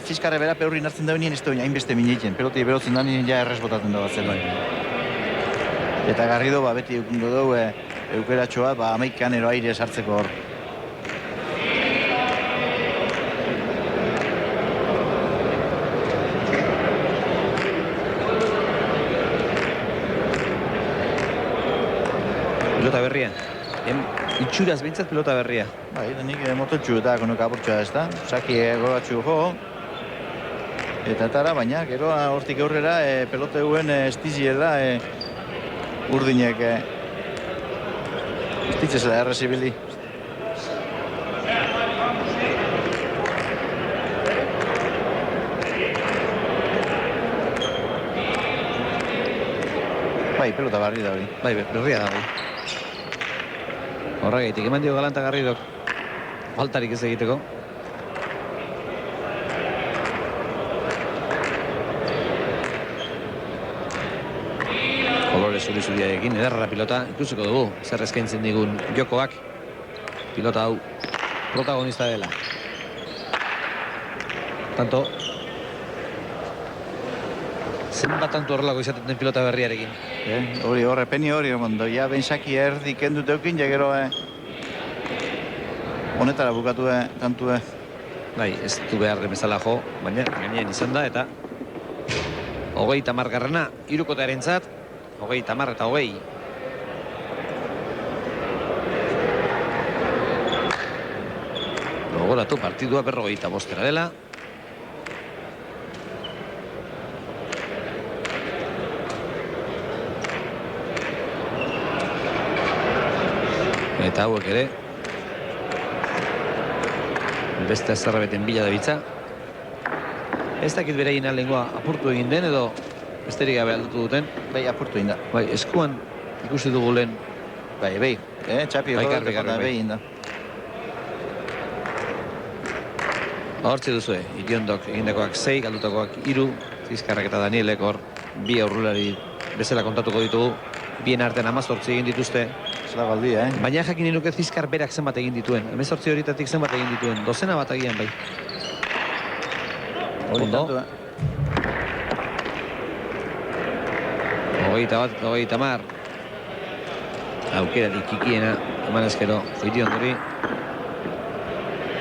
Fiskarre bera peurri nartzen da benien ez da hainbeste mineiken. Peloti berotzen da nien ja errez botaten da bat zen. Eta Garrido beti eukungo dugu eukeratxoa, 11 ero aire sartzeko hor. Pelota berria. Itxuraz bintzat pelota berria. Bai, denik mototxu eta konuka apurtxoa ez da. Saki gogatxu jo. Eta etara, baina, gero hortik aurrera pelote guen estiziela urdinek estitzez da errezibili. Bai, pelota barri da hori. Bai, berria da hori. Horregaitik, eman dio Galanta Garridok faltarik ez egiteko. Kolore zuri-zuriarekin, ederra pilota, ikusiko dugu, zer eskaintzen digun jokoak. Pilota hau protagonista dela. Tanto, zenbat tanto horrelako izaten den pilota berriarekin. Hori, horrepeni hori, ja bensaki erdik endut eukin, ja gero honetara bukatu tantue. Bai, ez du behar bezala jo, baina gainean izan da, eta 30 garrana, hirukotearen zat, 30 eta 20. Gogoratu partidua 45 dela. Eta hauek ere beste zerbeten bila da bitza. Ez dakit berein alengoa apurtu egin den edo besterik gabe aldatu duten. Bai, apurtu egin da. Bai, eskuan ikusi dugu lehen. Bai, txapi Bai, hori garbi, bai. egin da. Hortzi duzue, Iriondok egindakoak 6, galdutakoak 3, Zizkarrak eta Danielek hor 2 aurrelari bezala kontatuko ditugu. Bien artean 18 egin dituzte. Zela galdia, Baina jakin nuke Zizkar berak zenbat egin dituen. 18 horitatik zenbat egin dituen. Dozena bat agian bai. Ondo. 21, aukera dikikiena eman ezkero Iriondori.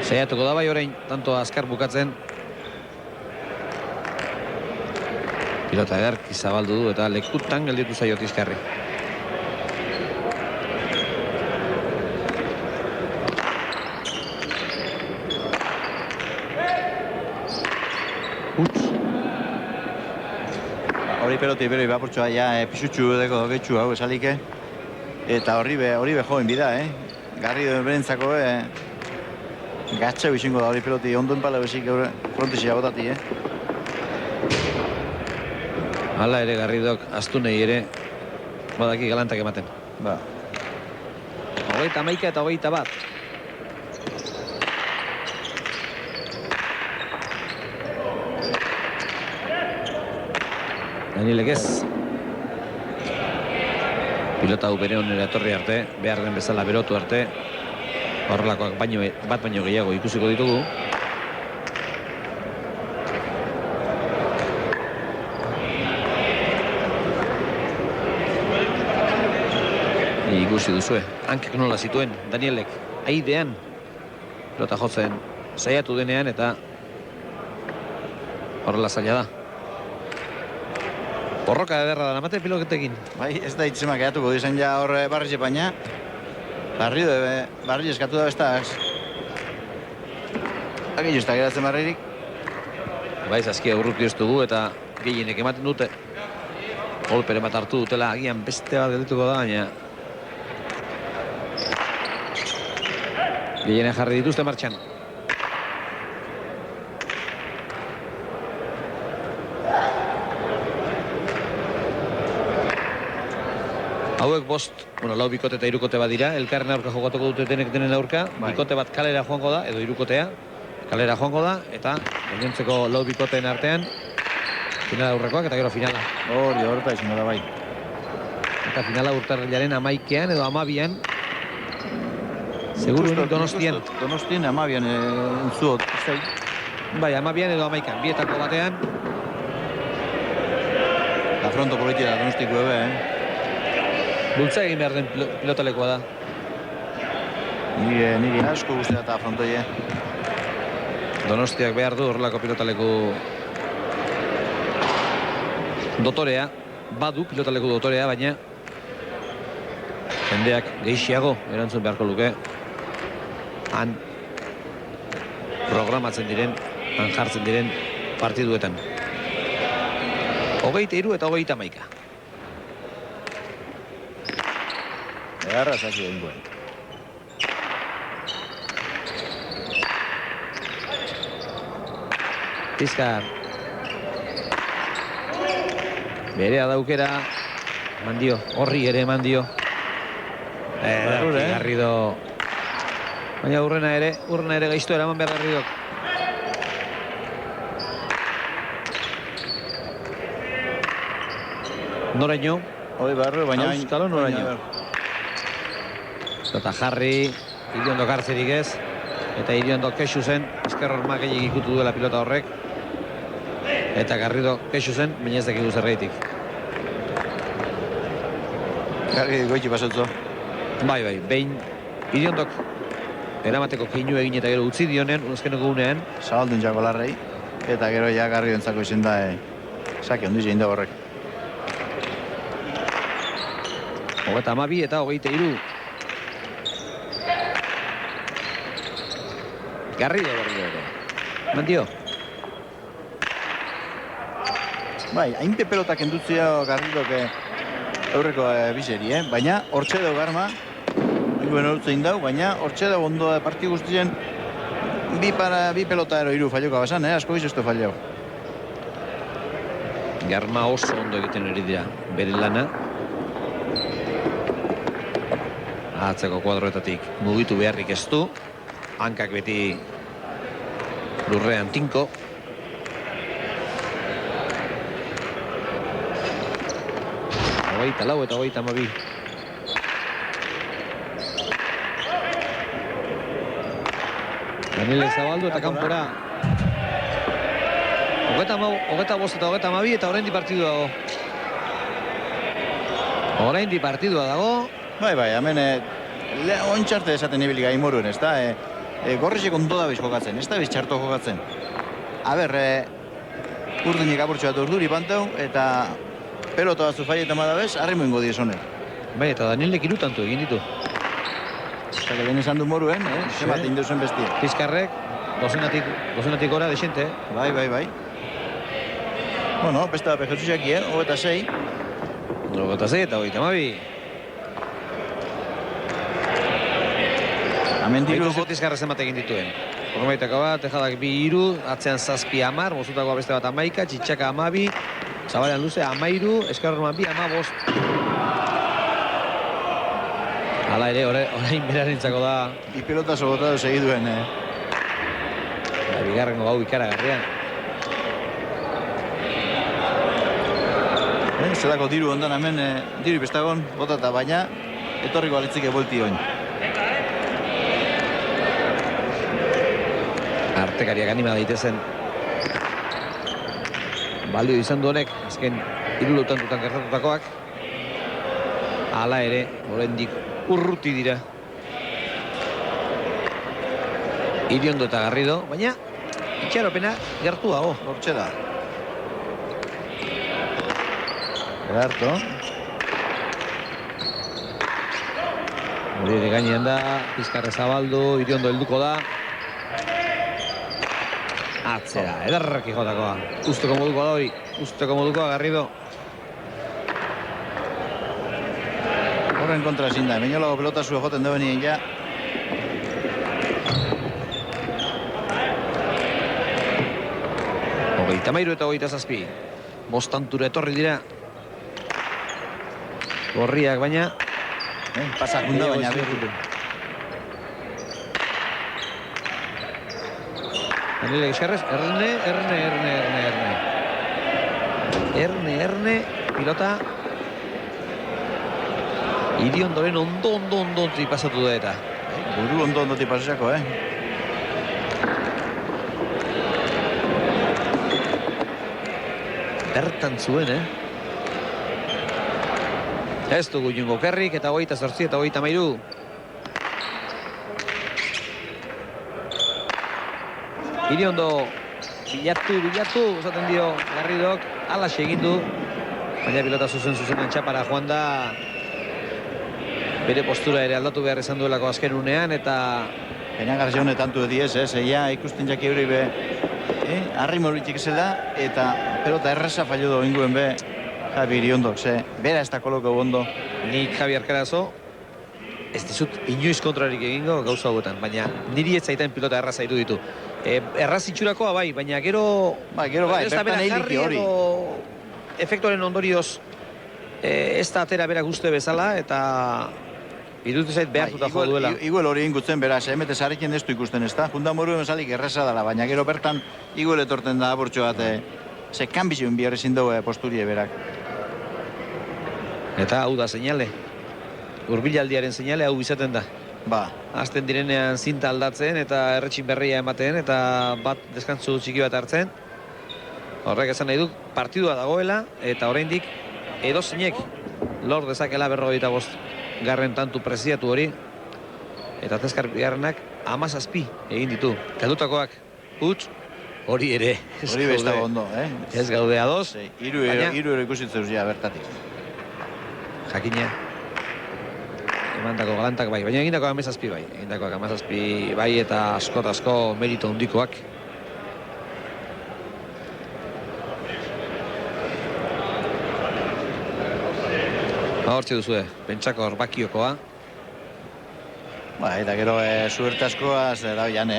Saiatuko da bai orain, tanto azkar bukatzen. Pilota egarki zabaldu du eta lekutan gelditu zaio Tizkarri. Hori peloti bero ibapurtxoa ja pisutxu edeko dogetxu hau esalike. Eta horri be joen bida, Garri berentzako, gatxau izango da hori peloti onduen pala bezik frontizia botati, Hala ere Garridok Astunei ere badaki galantak ematen. Ba. 21 eta 21. Danielek ez. Pilota hau bere onera etorri arte, behar den bezala berotu arte. Horrelakoak bat baino gehiago ikusiko ditugu. Ikusi duzue, hankak nola zituen Danielek aidean pelota jotzen saiatu denean eta horrela zaila da. Borroka ederra da namate piloketekin. Bai, ez da itzema gehiatuko dizan ja hor barri baina. Barri eskatu da bestaz. Akillo ez da geratzen barririk. Bai, zaskia urruti ez dugu eta gehienek ematen dute. Golpere bat hartu dutela, agian beste bat geldituko da, baina gehienek jarri dituzte martxan. Hauek bost, lau bikote eta hirukote bat dira, elkarren aurka jokatuko dute denek denen aurka, bikote bat kalera joango da, edo hirukotea, kalera joango da, eta gainontzeko lau bikoteen artean, finala aurrekoak eta gero finala. Hori horreta izango da bai. Eta finala urtarrilaren 11an edo 12an, seguru Donostian. Donostian 12an entzuot, zei. Bai, 12an edo 11an, bietako batean. La fronto politia Donostiko ebe, Bultza egin behar den pilotalekoa da. Niri asko guztia eta frontoie. Donostiak behar du horrelako pilotaleku dotorea. Badu pilotaleku dotorea, baina jendeak gehiago erantzun beharko luke. Han programatzen diren, han jartzen diren partiduetan. 23 eta 31. Egarra zaki egin duen. Tizkar. Berea daukera. Eman dio, horri ere eman dio. Garrido. Baina urrena ere gaiztu eraman behar Garridok. Noraino. Hori barru, baina... Auskalo noraino. Eta jarri, Iriondok hartzerik ez. Eta Iriondok kexu zen, ezker hormak egin ikutu duela pilota horrek. Eta Garrido kexu zen, baina ez dakigu zerreitik. Garri goiti pasotzo. Bai, behin Iriondok eramateko keinu egin eta gero utzi dionen, azkeneko unean. Zabaldun jako larrei. Eta gero ja Garri entzako izin da, sake ondiz egin da horrek. 22 eta 23. Garrido ere. Mandio. Bai, hainpe pelotak endutzia Garridok aurreko biseri, baina hortxe dau Garma, inguen hortzein dau, baina hortxe dau ondo parti guztien bi pelota ero iru falloko basan, asko bizostu fallo. Garma oso ondo egiten hori dira, bere lana. Atzeko kuadroetatik mugitu beharrik ez du. Hankak beti lurrean tinko. Hogeita lau eta hogeita hamabi. Daniel Zabaldu eta kanpora. Hogeita bost eta hogeita hamabi eta oraindik partidua dago. Oraindik partidua dago. Bai, hemen ontxarte esaten ibili gaimoruen, ez da? Gorrizek ondo dabiz jokatzen, ez da biz txarto jokatzen. Urdinik apurtxo bat urduri pantau, eta pelota batzu faieta madabez, harrimuingo diez honek. Bai, eta Danielek irutantu egin ditu. Eta lehen esan du moruen, zemat induzuen bestia. Pizkarrek, dozenatik gora desente. Bai. Bueno, pesta pejetuziak, 26. 26 eta 32. Hemen diru Baitu Pizkarra zenbat egin dituen. Hormaitako bat, tejadak 2-3, atzean 7-10, mozutakoa beste bat 11, txitxaka 12, Zabalean luze 13, Eskarroman 2, 15. Hala ere, orain berarentzako da. Bi pelota sobotado segiduen. Bigarrengo gau ikaragarrian. Zelako diru ondan hemen, diru bestagon, botata baina, etorriko alitzik ebolti oin. Artekariak anima daitezen. Balio izan du honek, azken 3 lautantutan gertatutakoak. Hala ere, oraindik urruti dira. Iriondo eta Garrido, baina itxaropena gertuago. Hortxe da. Gerarto. Hori ere gainean da, Pizkarra Zabaldu, Iriondo helduko da. Atzera, ederraki jotakoa. Usteko modukoa da hori, usteko modukoa Garrido. Horren kontra ezin da, Meñolago pelota zuen joten duenien ja. Hogeita mairu eta 27. Bostantura etorri dira. Gorriak baina. Pasakunda baina behar. Daniel Eskarrez, Erne, pilota. Iriondoren ondo pasatu da eta. Buru ondo pasako, Bertan zuen, Ez dugu jungo kerrik eta 28 eta 33. Iriondo bilatu, esaten dio Garridok, alaxe egin du. Baina pilota zuzen txapara joan da. Bere postura ere aldatu behar izan duelako azken unean eta... Penagarri honet tantu ediez, ja ikusten jaki hori be... Arri moritik zela eta pelota erresa fallo do inguen be Javi Iriondok, bera ez da koloko ondo. Nik Javi Arkarazo, ez dizut inoiz kontrarik egingo gauza hauetan, baina niri ez zaitan pilota erraza iruditu. Erraz itxurakoa bai, baina gero... Gero bai, bertan eiliki hori. Efektuaren ondorioz ez da atera berak uste bezala eta... Iruditu zait behartuta jo duela. Iguel hori ingutzen beraz, emete zarriken ez du ikusten ez da. Jundan moruen salik erresa dela, baina gero bertan iguel etorten da abortxo bat. Ze kanbizion bihar ezin dugu posturie berak. Eta hau da seinale. Urbilaldiaren seinale hau izaten da. Ba. Azten direnean zinta aldatzen eta erretxin berria ematen eta bat deskantzu txiki bat hartzen. Horrek esan nahi du partidua dagoela eta oraindik edozeinek lor dezakela 45 garren tantu preziatu hori. Eta Tezkar bigarrenak 17 egin ditu. Kaldutakoak huts hori ere. Hori besta ondo, Ez gaude ados. Hiru ikusitzen ja bertatik. Jakina. emandako galantak bai, baina egindako 17 bai. Egindakoak 17 bai eta asko merito handikoak. Hortxe duzue, pentsako hor bakiokoa. Eta gero suerte askoaz da bian,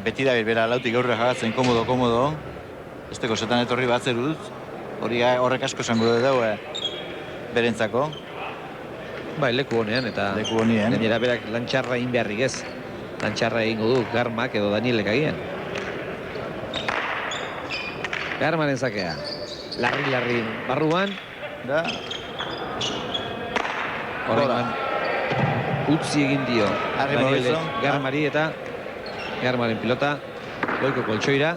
beti da bera lautik aurre jagatzen komodo. Esteko zetan etorri bat zeruz, horrek asko zango dugu berentzako. Leku honean eta leku honean. Gainera berak lantxarra egin beharrik ez. Lantxarra egingo du Garmak edo Danielek agian. Garmaren zakea. Larri barruan. Da. Horregan utzi egin dio Garmari eta Garmaren pilota goiko koltsoira.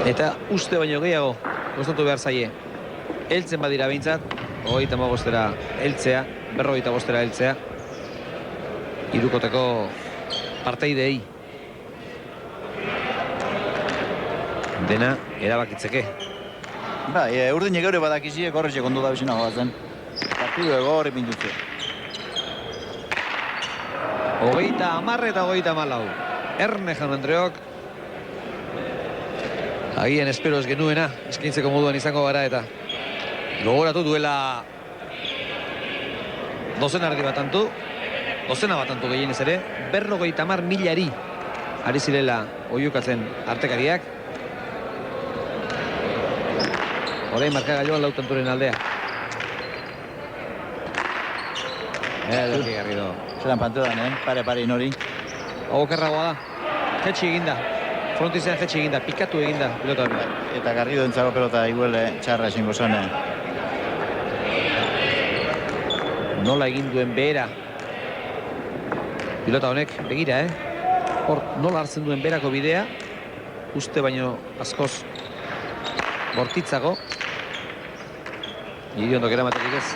Eta uste baino gehiago gozatu behar zaie. Eltzen badira behintzat, 35 eltzea, 45 eltzea. Hirukoteko parteidei. Dena erabakitzeke. Urdin egaure badakiziek horretxek ondo da bizina goazen. Partidu ego horri pintutze. 30 eta 34. Erne Jaun Andreok. Agian espero ez genuena, eskaintzeko moduan izango gara eta gogoratu duela dozena batantu gehienez ere, 50.000 ari zirela oiukatzen artekariak. Orain markagailuan lautanturen aldea. Ederki Garrido. Zeran pantudan, pare inori. Okerragoa da. Jetxi eginda. Frontizean jetxi eginda, pikatu eginda pilota hori. Eta Garrido entzako pelota iguele txarra esingo zen. Nola egin duen behera. Pilota honek, begira, Hor, nola hartzen duen berako bidea. Uste baino askoz bortitzago. Niri ondok eramatetik ez.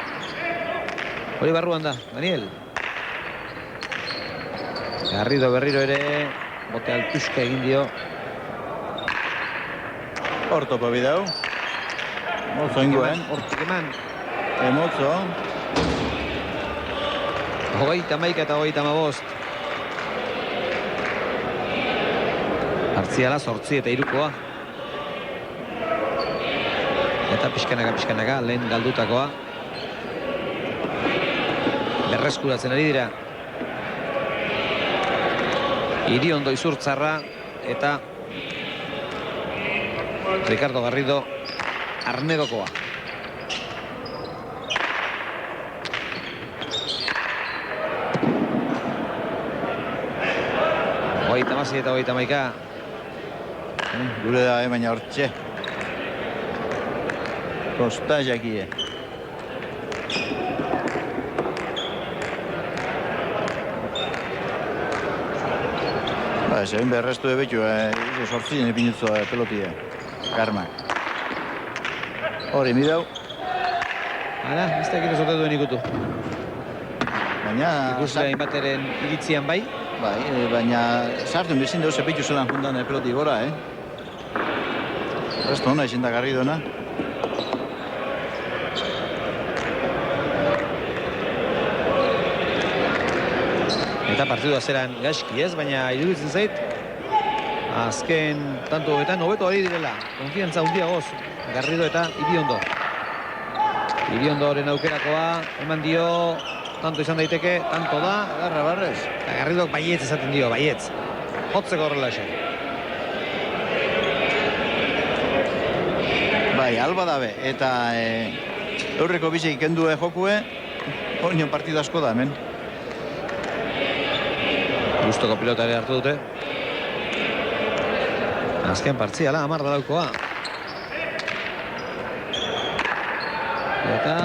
Hori barruan da, Daniel. Garrido berriro ere, bote altuska egin dio. Hor topo bideu. Mozo inguen. Hortik eman. Mozo. 31 eta 35. Partziala 8 eta 3koa. Eta pixkanaka, lehen galdutakoa. Berreskuratzen ari dira. Iriondo Izurtzarra eta Ricardo Garrido Arnedokoa. Hogeita Masi eta 31. Gure da, baina hortxe. Kosta jakie. Zein berrestu ebetu, sortzien epinutzo pelotie. Garmak. Hori, midau. Hala, ez da egiten zote duen ikutu. Baina... Ikusela inbateren iritzian bai. Baina sartun bezin dauz epetu zelan juntan peloti gora, Resto hona izin da Garridona. Eta partidua zeran gaizki ez, baina iruditzen zait azken tanto hobetan hobeto ari direla. Konfiantza handiagoz Garrido eta Iriondo. Iriondoren aukerakoa eman dio, tanto izan daiteke, tanto da. Agarra barrez. Eta Garridok baietz esaten dio, baietz. Hotzeko horrela esan. Alba dabe, eta eurreko bizek kendue jokue, honion partidu asko da, hemen. Gustoko pilota ere hartu dute. Azken partziala, 10 da laukoa. Eta...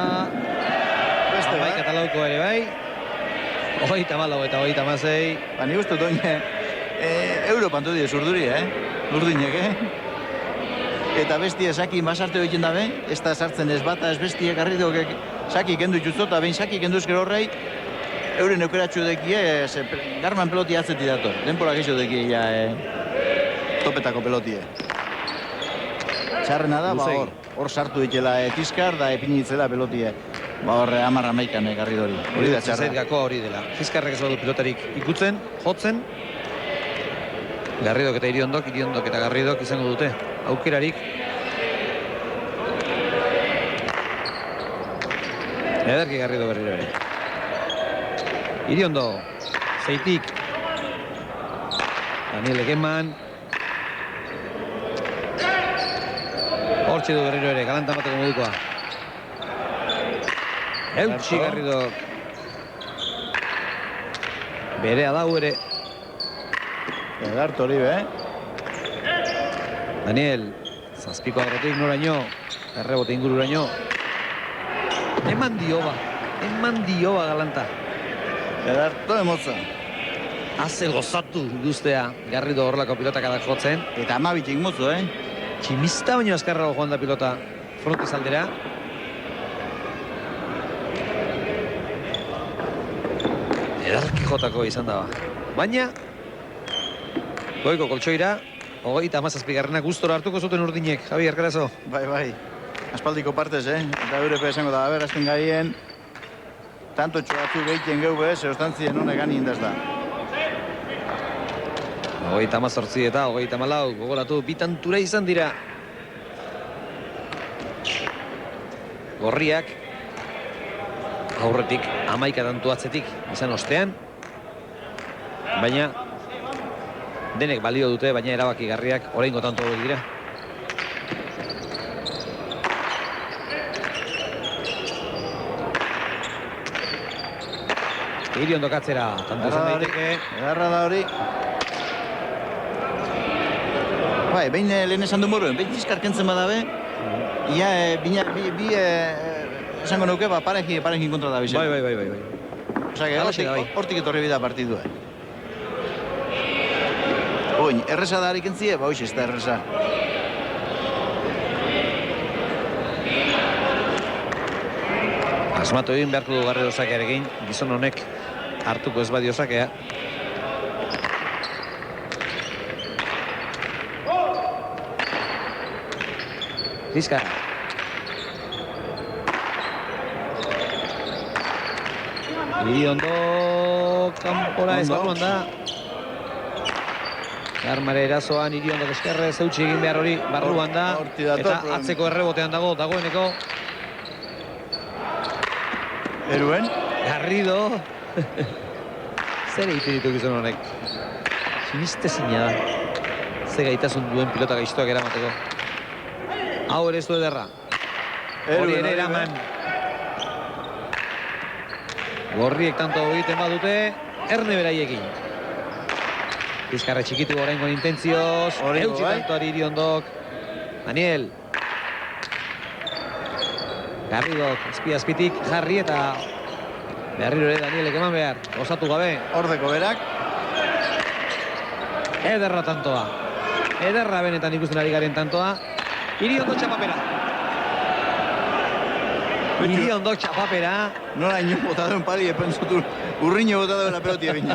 Beste bai, katalauko ere bai. 34 eta 36. Ni guztu doine, Europan du diez urduri, Urdinek, Eta bestie saki basarte egiten dabe, ez da sartzen ez bata, ez bestie Garridok saki kendu itxuzo, eta behin saki kendu ezker horrei, euren eukeratxu dekie, Garman peloti atzeti dator. Denpora geixo dekie, topetako pelotie. Txarrena da, hor sartu ditela Tizkar, da epinitzela pelotie. Ba horre, 10-11 Garridori. Hori da txarra. Gakoa hori dela. Fiskarrek ez badu pilotarik ikutzen, jotzen. Garridok eta Iriondok eta Garridok izango dute. Aukerarik. Ederki Garrido berriro ere. Iriondo, zeitik. Daniel Egeman. Hortxe du berriro ere, galantan bateko modukoa. Eutxi Garrido. Berea dau ere. Edarto hori, Daniel, zazpiko agrotik noraino, errebote ingururaino. Eman dioba galanta. Edarto emotza. Haze gozatu guztea, Garrido horrelako pilotak adak jotzen. Eta 12 mozo, Tximista baino azkarrago joan da pilota frontizaldera. Edarki jotako izan da. Baina, goiko koltsoira, 37 gustora hartuko zuten urdinek, Javi Erkarazo. Bai. Aspaldiko partez, Eta Europe esango da, gazten gaien, tanto txoatzu gehiten geu, zehoztantzien honek gani indaz da. 38 eta 34, gogoratu, bitantura izan dira. Gorriak, aurretik, 11 tantu atzetik izan ostean. Baina, denek balio dute, baina erabaki garriak oraingo tanto hauek dira. Iriondo katzera, tanto izan daiteke. Edarra da hori. Bai, behin lehen esan du moruen, behin fiskar kentzen badabe, ia bi esango nuke, parekin kontra da bizen. Bai. Osea, hortik etorri bida partidua. Oin, erresa da harik entzie, ba hoxe ez da erresa. Asmatu egin beharko du Garrido sakearekin, gizon honek hartuko ez badio sakea. Fiskar. Iriondo kanpora ez barruan da. Armare erazoan Iriondok eskerrez eutxi egin behar hori barruan da. Eta atzeko errebotean dagoeneko. Eruen? Garrido. Zer egiten ditu gizon honek. Sinistezina da. Ze gaitasun duen pilota gaiztoak eramateko. Hau ere ez du ederra. Hori ere eraman. Gorriek tanto egiten badute, erne beraiekin. Bizkarre txikitu oraingo intentzioz. Eutxi tantoari Iriondok. Daniel. Garridok, azpitik jarri eta berriro ere Danielek eman behar. Osatu gabe. Ordeko berak. Ederra tantoa. Ederra benetan ikusten ari garen tantoa. Iriondo txapapera. Iriondo txapapera. Nola ino botaduen pali, pentsatu urriño botaduen la pelotia bina.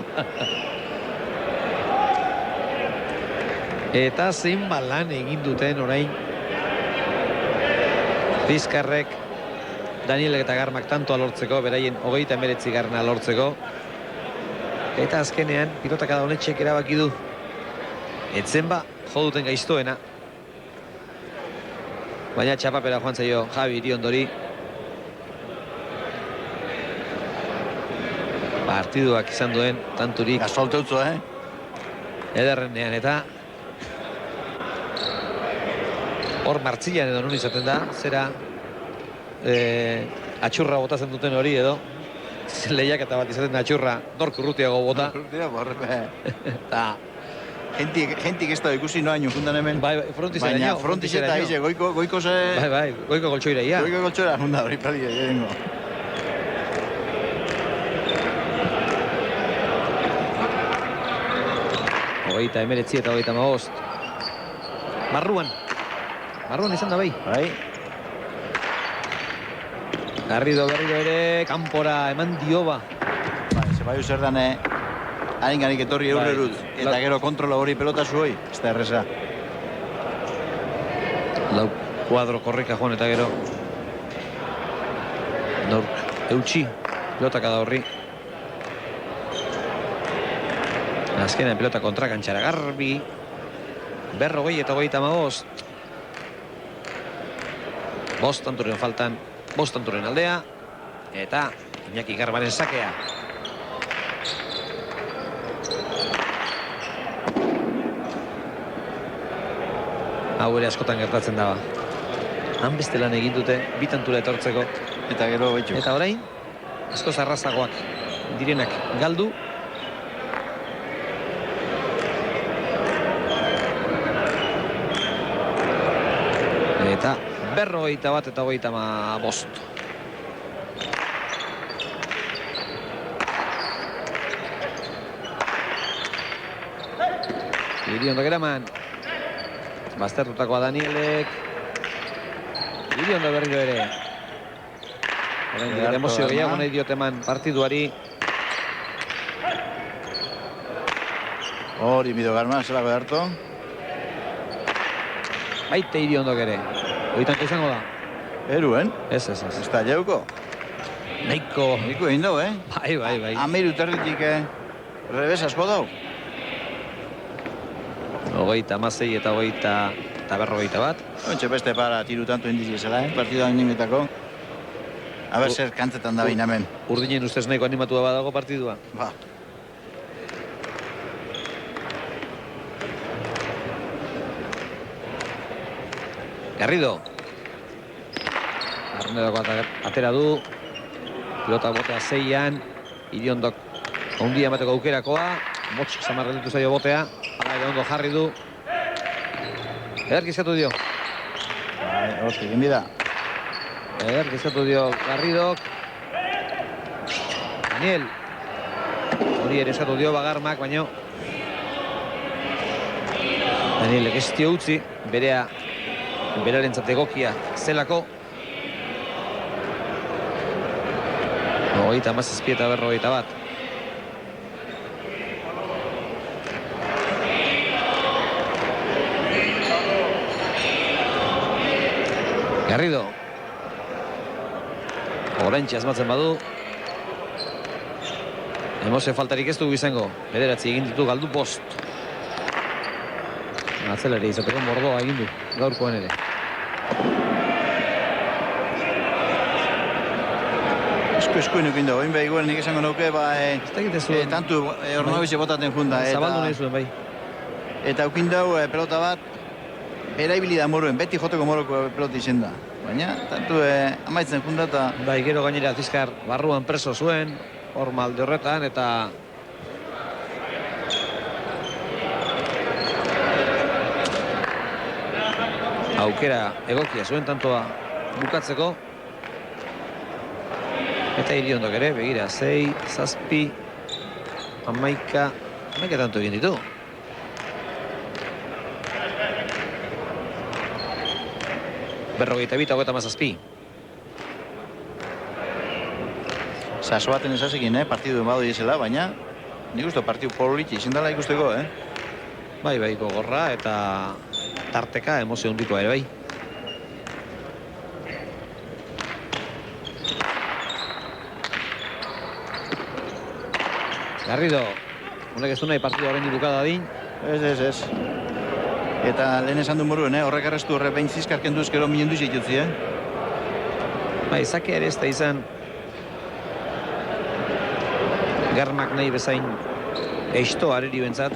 Eta zein balan egin duten orain Bizkarrek Danielek eta Garmak tantoa lortzeko, beraien 39 garrana lortzeko. Eta azkenean pilotak da honetxek erabaki du. Etzen ba, jo duten gaiztoena. Baina txapapera joan zaio Javi Iriondori. Partiduak izan duen tanturik. Gasolteutzo, Ederrenean eta hor martzilan edo nun izaten da, zera atxurra botatzen duten hori edo lehiaketa bat izaten da atxurra nork urrutiago bota. Eta gentik ez da ikusi noaino juntan hemen. Bai, frontizera nio. Baina frontizera ize, goiko ze... Bai, goiko goltsoira ia. Goiko goltsoira junta hori pali egingo. Hogeita emeretzi eta hogeita magost. Barruan izan da bai. Garrido berriro ere, kanpora eman dioba. Bai, zer dan, haringanik etorri eurerut. Eta gero kontrola hori pelota zuhoi, ez da erresa. Lau kuadro korrika joan eta gero. Nork eutxi pilotaka da horri. Azkenean pilota kontrakantxara garbi. 40 eta 35. 5 tanturen faltan, 5 tanturen aldea. Eta Iñaki Garbaren sakea. Hau ere askotan gertatzen daba. Han beste lan egin dute, 2 tantura etortzeko. Eta gero baitu. Eta orain, asko zarrazagoak direnak galdu. Eta 41 eta 35. Iriondo geraman. Baztertutakoa Danielek. Iriondo berriro ere. Orain emozio gehiago nahi dioteman partiduari. Hori Mido Garman, zelako darto. Baite Iriondok ere. Oitanko izango da. Eruen? Ez. Ez da jauko. Nahiko. Niko egin dau, Bai. Ameiru territik revés asko dau. 36 eta 41. Ontxe beste para tiru tanto indizizela, partiduan nimetako. Aber zer kantzetan da bain hemen. Urdinen ustez nahiko animatua badago partidua. Ba. Garrido. Arnedoko atera du. Pilota botea 6an. Iriondok ondia emateko aukerakoa. Motxik samarra ditu zaio botea. Hala ere ondo jarri du. Ederki eskatu dio. Hortik, egin bida. Ederki eskatu dio Garridok. Daniel. Hori ere eskatu dio Bagarmak, baino Danielek ez dio utzi. Berarentzat egokia zelako. 37 eta 41. Garrido. Orantxe asmatzen badu. Emozio faltarik ez dugu izango. 9 egin ditu galdu 5. Atzelari izateko mordoa egin du gaurkoan ere. Eskuin ukin dago, inbe igual nik esango nuke, tantu ornobize botaten junda. Zabaldu nahi zuen, bai. Eta ukin dago pelota bat, eraibili da moruen, beti joteko moroko pelota izen da. Baina, tantu amaitzen junda eta... Bai, gero gainera Tizkar barruan preso zuen, hor malde horretan, eta... Aukera egokia zuen tantoa bukatzeko. Eta Iriondok ere, begira, 6, 7, 11 tanto egin ditu. Berrogeita 37. Saso baten esasekin, partidu badu izela, baina nik uste partidu politxe izin dela ikusteko, Bai, gogorra eta tarteka emozio handikoa ere, bai. Garrido, honek ez du nahi partidu horrein bukada din. Ez. Eta lehen esan du moruen, horrek arrestu horre behin zizkarken duz, gero minen duz ikutzi, Bai, zakea ere ez da izan Garmak nahi bezain eisto areri bentzat.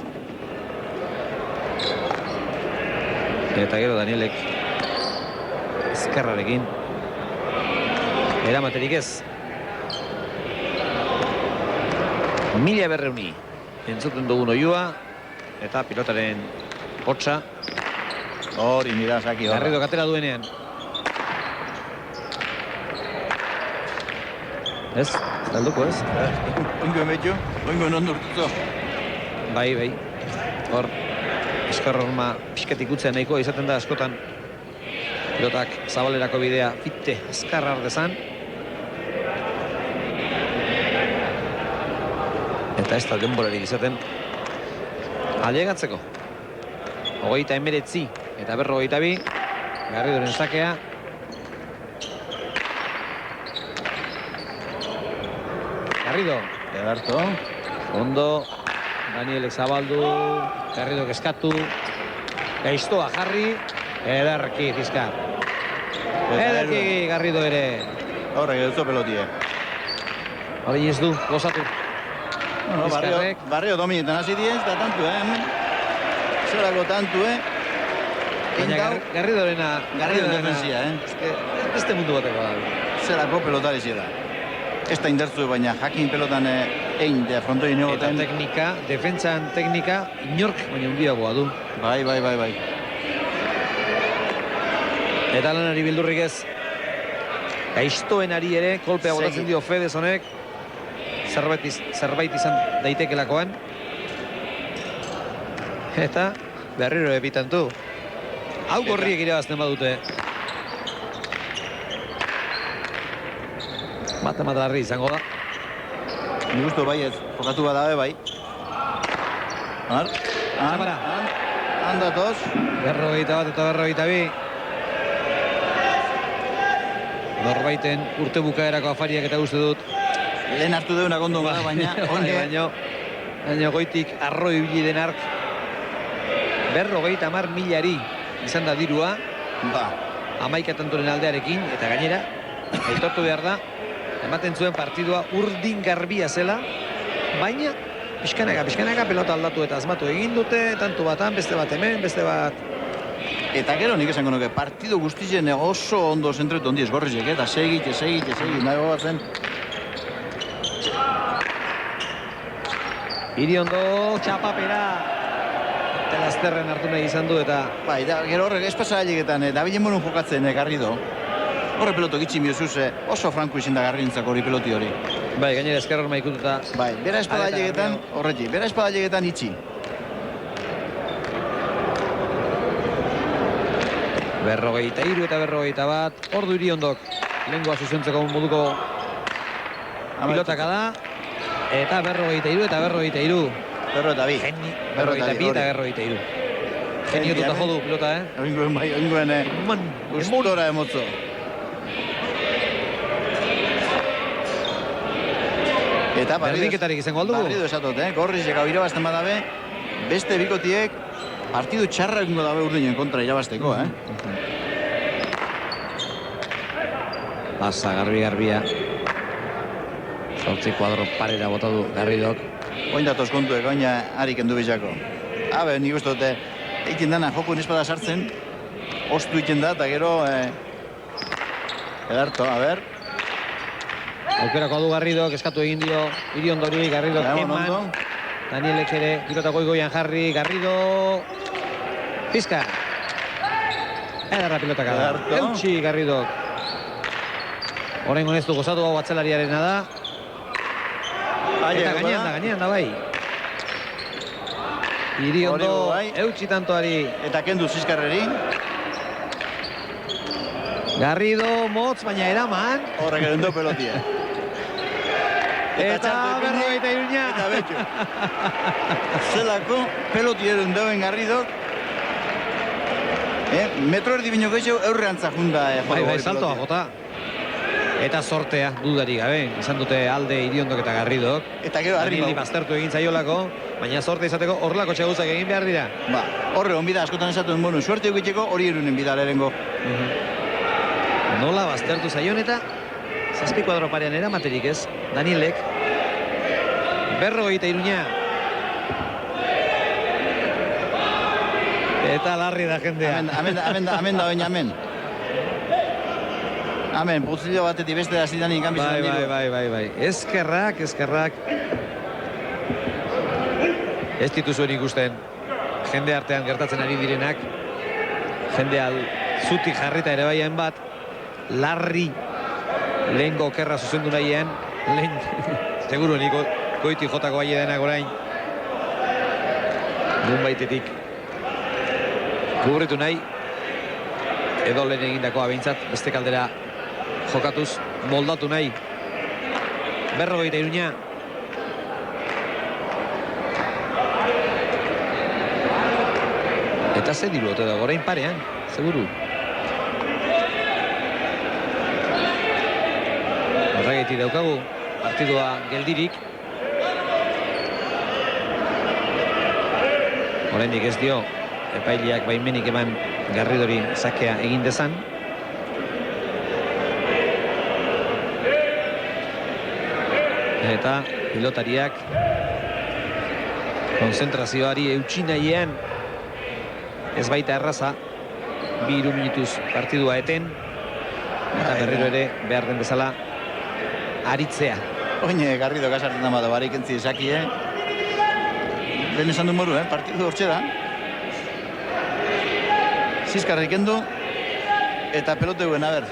Eta gero Danielek ezkerrarekin eramaterik ez. 1200 entzuten dugun oiua eta pilotaren hotza. Hori, mira, zaki horra. Garrido katera duenean. Ez? Zalduko ez? Oingo emetxo, oingo nondurtuzo. Bai. Hor, eskarrorma pixketik utzea nahikoa izaten da askotan. Pilotak zabalerako bidea fitte azkarra ardezan. Eta ez da denborarik izaten ailegatzeko. 39 eta 42. Garridoren sakea. Garrido. Ederto. Ondo, Danielek zabaldu, Garrido eskatu, gaiztoa jarri, ederki Fiskar. Ederki Garrido ere. Horrek edo pelotie. Hori ez du, gozatu. Bueno, barrio dominetan hasi diez, da tantu, Zerako tantu, Baina Garridorena... Garrido defensia, Beste mundu bateko da. Zerako pelotari da. Ez da indertzu, baina jakin pelotan egin de frontoi negoten. Eta teknika, defentsan teknika, inork baina hundiagoa du. Bai. Eta lanari bildurrik ez. Gaiztoenari ere, kolpea botatzen dio Fedez honek. Zerbait izan daitekelakoan. Eta berriro epitantu. Hau gorriek irabazten badute. Mata-mata izango da. Ni gustu bai ez, jokatu badabe bai. Handatoz. 41 eta 42. Norbaiten urte bukaerako afariak eta uste dut. Lehen hartu deuna gondo bada, baina... Baina goitik arroi ibili den ark. 50.000 izan da dirua. Ba. 11 tantoren aldearekin, eta gainera, aitortu behar da, ematen zuen partidua urdin garbia zela, baina pixkanaka pelota aldatu eta asmatu egin dute, tantu batan, beste bat hemen, beste bat... Eta gero nik esango nuke, partidu guztien oso ondo zentretu ondiz gorrizek, eta segit, nahi gogatzen. Iriondo, txapapera! Telazterren hartu nahi izan du eta... Bai, gero horrek espasa ailegetan, dabilen bonu jokatzen Garrido. Horre peloto gitxi miozuz, oso franko izin da Garrintzako hori peloti hori. Bai, gainera eskerror maikututa. Bai, bera espada ailegetan, horretzi, bera espada ailegetan itxi. 43 eta 41, ordu Iriondok. Lehengoa zuzentzeko moduko pilotaka da. Eta 43 eta 42. 42. 42 eta 42. Geniotuta jodu pilota, Oingoen, gustora emotzo. Eta berdinketarik izango aldugu. Barrido esatot, Gorriz eka irabazten badabe, beste bikotiek partidu txarra egingo dabe urdinen kontra irabazteko, Pasa, garbia. Zortzi kuadro parera bota du Garridok. Oin datoz kontuek, oina harik endu bizako. Habe, nik uste dute, egiten dana joku nespada sartzen, ostu egiten da, eta gero... Ederto, a ber. Aukerako du Garridok, eskatu egin dio Iriondori, Garridok eman. Danielek ere, pilotako goian jarri, Garrido... Fiskar. Ederra pilotaka da. Eutxi Garridok. Horrengo ez du gozatu hau atzelariarena da. Eta gainean da bai. Iriondo, eutxi tantoari. Eta kendu Fiskarreri. Garrido, motz, baina eraman. Horrek erendo pelotia. Eta berrogeita iruña. Eta betxo. Zelako pelotieren dauen Garridok. Metro erdi bino gehiago eurreantza junda. Bai, saltoa jota. Eta sortea, dudari gabe, izan dute alde Iriondok eta Garridok. Eta gero harri bau. Baztertu egin zaiolako, baina sorte izateko horrelako txaguzak egin behar dira. Ba, horre onbida askotan esatuen bonu, suerte egiteko hori erunen bida lehengo. Nola baztertu zaion eta zazpi kuadro parean eramaterik ez, Danielek. 43 Eta larri da jendea. Amen da oin, amen. Amen, putzillo batetik beste da zidan ikan bizan diru. Bai. Eskerrak. Ez dituzuen ikusten. Jende artean gertatzen ari direnak. Jende zutik jarrita ere baian bat. Larri. Lehengo okerra zuzendu nahien. Lehen, seguro niko goiti jotako bai edenak orain. Nun baitetik. Kubritu nahi. Edo lehen egindakoa behintzat, beste kaldera jokatuz, moldatu nahi. 43 Eta ze diru ote dago, orain parean, seguru. Horregaiti daukagu, partidua geldirik. Oraindik ez dio epaileak baimenik eman Garridori sakea egin dezan. Eta pilotariak konzentrazioari eutsi nahiean ez baita erraza. 2 minutuz partidua eten. Eta berriro ere behar den bezala aritzea. Oine Garrido kasartzen dama da barik entzi esakie. Lehen esan du moru, partidu hortxe da. Zizkarrik endu eta peloteuen, aber.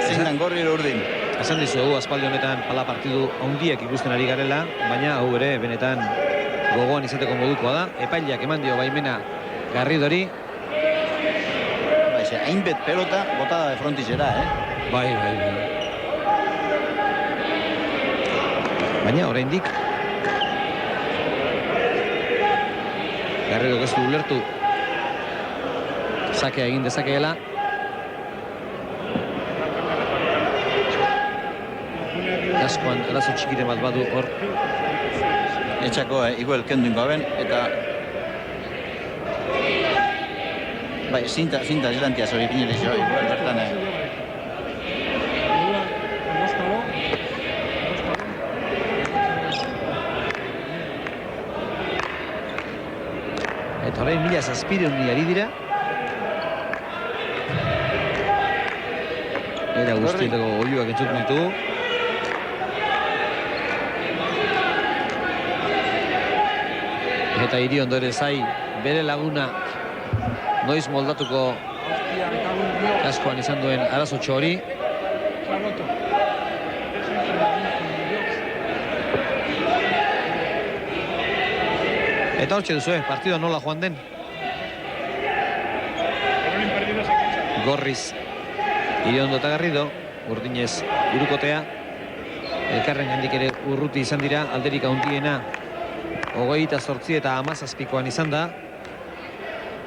Zein Gorriro urdin. Esan dizuegu aspaldi honetan pala partidu handiak ikusten ari garela, baina hau ere benetan gogoan izateko modukoa da. Epaileak eman dio baimena Garridori. Baixe, hainbet pelota botada de frontizera, Bai. Baina oraindik Garrido ez du ulertu sakea egin dezakeela. Askoan arazo txikiren bat badu hor. Etxako igual kendu ingo aben, eta bai, zinta zelantia zori pinele zo, igual bertan Eta orain 1700 ari dira. Era guztietako oiuak entzuten ditugu. Eta Iriondo ere zai bere laguna noiz moldatuko askoan izan duen arazotxo hori. Eta hortxe duzu, partidua nola joan den. Gorriz Iriondo eta Garrido, urdinez hirukotea. Elkarren gandik ere urruti izan dira, alderik handiena 28 eta 17koan izan da.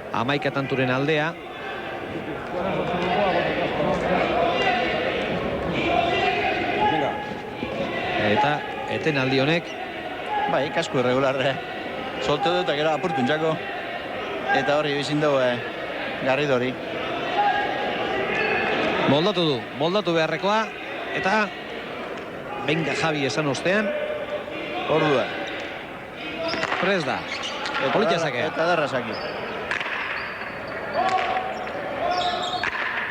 11 tanturen aldea. Eta eten aldi honek. Bai, kasko irregularre. Solte dut eta gero apurtu intxako. Eta horri bizin dugu Garridori. Moldatu beharrekoa. Eta venga Javi esan ostean. Ordua. Prez da. Polita zakea. Eta darra zaki.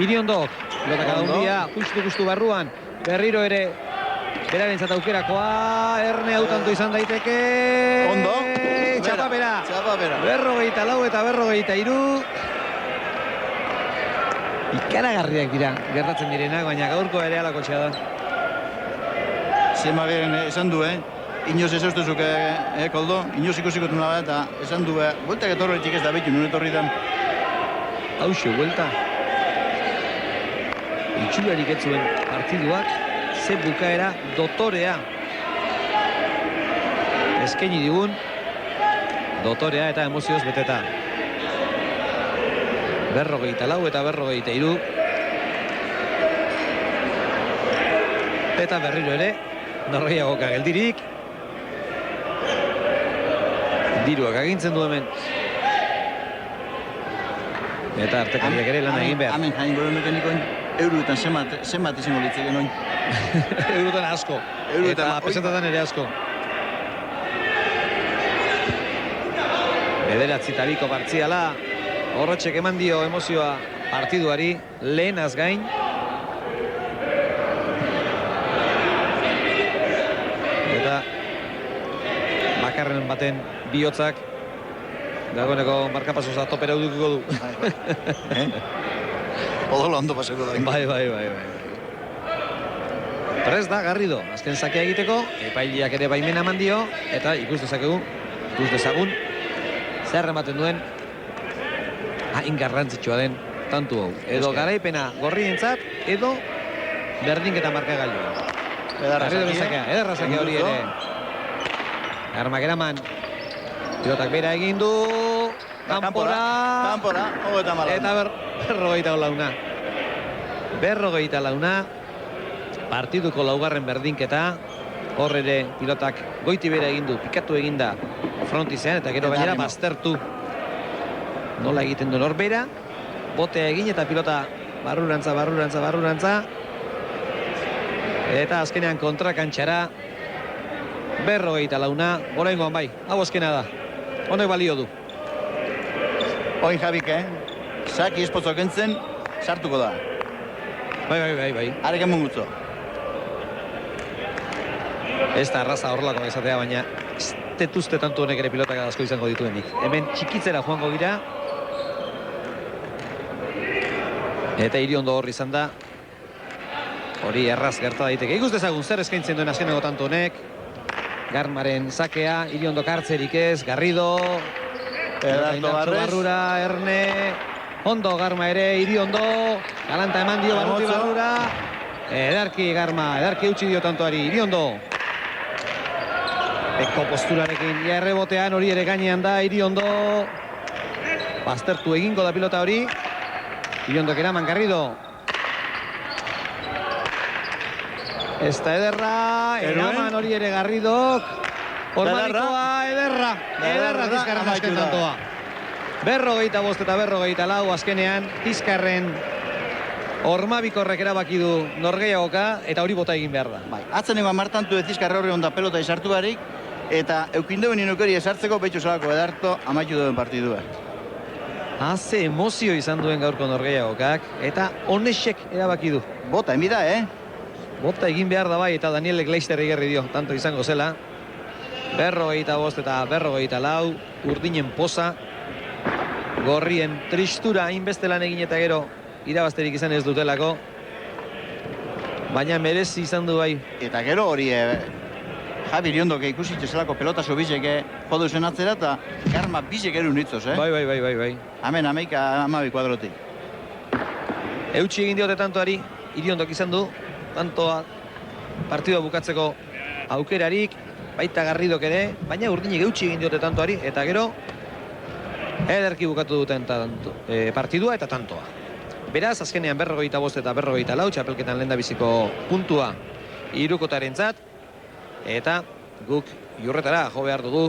Iriondok. Pilotak adaundia. Justu barruan. Berriro ere. Berarentzat aukerakoa. Erne autanto izan daiteke. Ondo. Txapapera. 44 eta 43. Ikaragarriak dira. Gertatzen direnak, baina gaurko ere alako txea da. Zema beren esan du, Inoz ez eustuzuk, Koldo, inoz ikusiko tuna bat, eta esan du, bueltak etorretik ez da betu, nuen etorritan. Hauxo, buelta. Itxularik ez zuen partiduak, ze bukaera dotorea. Eskaini digun, dotorea eta emozioz beteta. 44 eta 43. Eta berriro ere, norgehiagoka geldirik. Diruak agintzen du hemen. Eta artekariak ere lan egin behar. Hemen jain gure nuken nikoin, euroetan zenbat izango litzeken oin. Euroetan asko. Eta pesatatan ere asko. Bederatzi eta biko partziala. Horretxek eman dio emozioa partiduari lehenaz gain. Eta bakarren baten bihotzak dagoeneko markapasoza topera udukiko du. Odola ondo paseko da. Bai. Prez da Garrido, azken zakea egiteko, epaileak ere baimena eman dio, eta ikus dezagun, zer ematen duen, hain garrantzitsua den tantu hau. Edo garaipena gorrientzat, edo berdinketa markagailua. Ederra zakea hori ere. Armakeraman, pilotak bera egin du, kanpora, eta berrogeita launa, partiduko laugarren berdinketa, Hor ere pilotak goiti bera egin du, pikatu eginda frontizean, eta gero gainera baztertu nola egiten du norbera, botea egin eta pilota barrurantza, eta azkenean kontrakantxara, 44, oraingoan bai, hau azkena da, honek balio du. Oin Jabik, Saki espotzo kentzen, sartuko da. Bai. Arek emungutzo. Ez da arraza horrelako esatea, baina ez detuzte tanto honek ere pilotak asko izango dituenik. Hemen txikitzera joango dira. Eta Iriondo hor izan da. Hori erraz gerta daiteke. Ikus dezagun zer eskaintzen duen azkeneko tanto honek. Garmaren sakea, Iriondo kartzerik ez, Garrido. Edarto Barrura, Erne. Ondo Garma ere, Iriondo. Galanta eman dio Barruti Barrura. Edarki Garma, edarki utzi dio tantoari, Iriondo. Eko posturarekin errebotean, hori ere gainean da, Iriondo. Baztertu egingo da pilota hori. Iriondok eraman Garrido. Ez da ederra, eraman hori ere Garridok. Ormanikoa ederra. Ederra Tizkarren azken tantoa. 45 eta 44 azkenean Tizkarren Ormabikorrek erabaki du norgehiagoka eta hori bota egin behar da. Bai, atzenengoan martantu Tizkarre horri onda pelota esartu barik, eta eukindeuen inokeri esartzeko behitxo salako Edarto amaitu duen partidua. Haze emozio izan duen gaurko norgehiagokak eta Onesek erabaki du. Bota, enbida, Bota egin behar da bai eta Danielek Leister egerri dio, tanto izango zela. 45 eta 44, urdinen poza. Gorrien tristura hainbeste lan egin eta gero irabazterik izan ez dutelako. Baina merezi izan du bai. Eta gero hori Javi Iriondok ikusitxe zelako pelota sobizek jodu zen atzera eta Garma bizek erun nitzoz, Bai. Hemen, 12 kuadrotik. Eutsi egin diote tantoari, Iriondok izan du, tantoa partidua bukatzeko aukerarik, baita Garridok ere, baina urdinek eutsi egin diote tantoari, eta gero ederki bukatu duten partidua eta tantoa. Beraz, azkenean 45 eta 44, txapelketan lehendabiziko puntua hirukotarentzat, eta guk jurretara jo behar dugu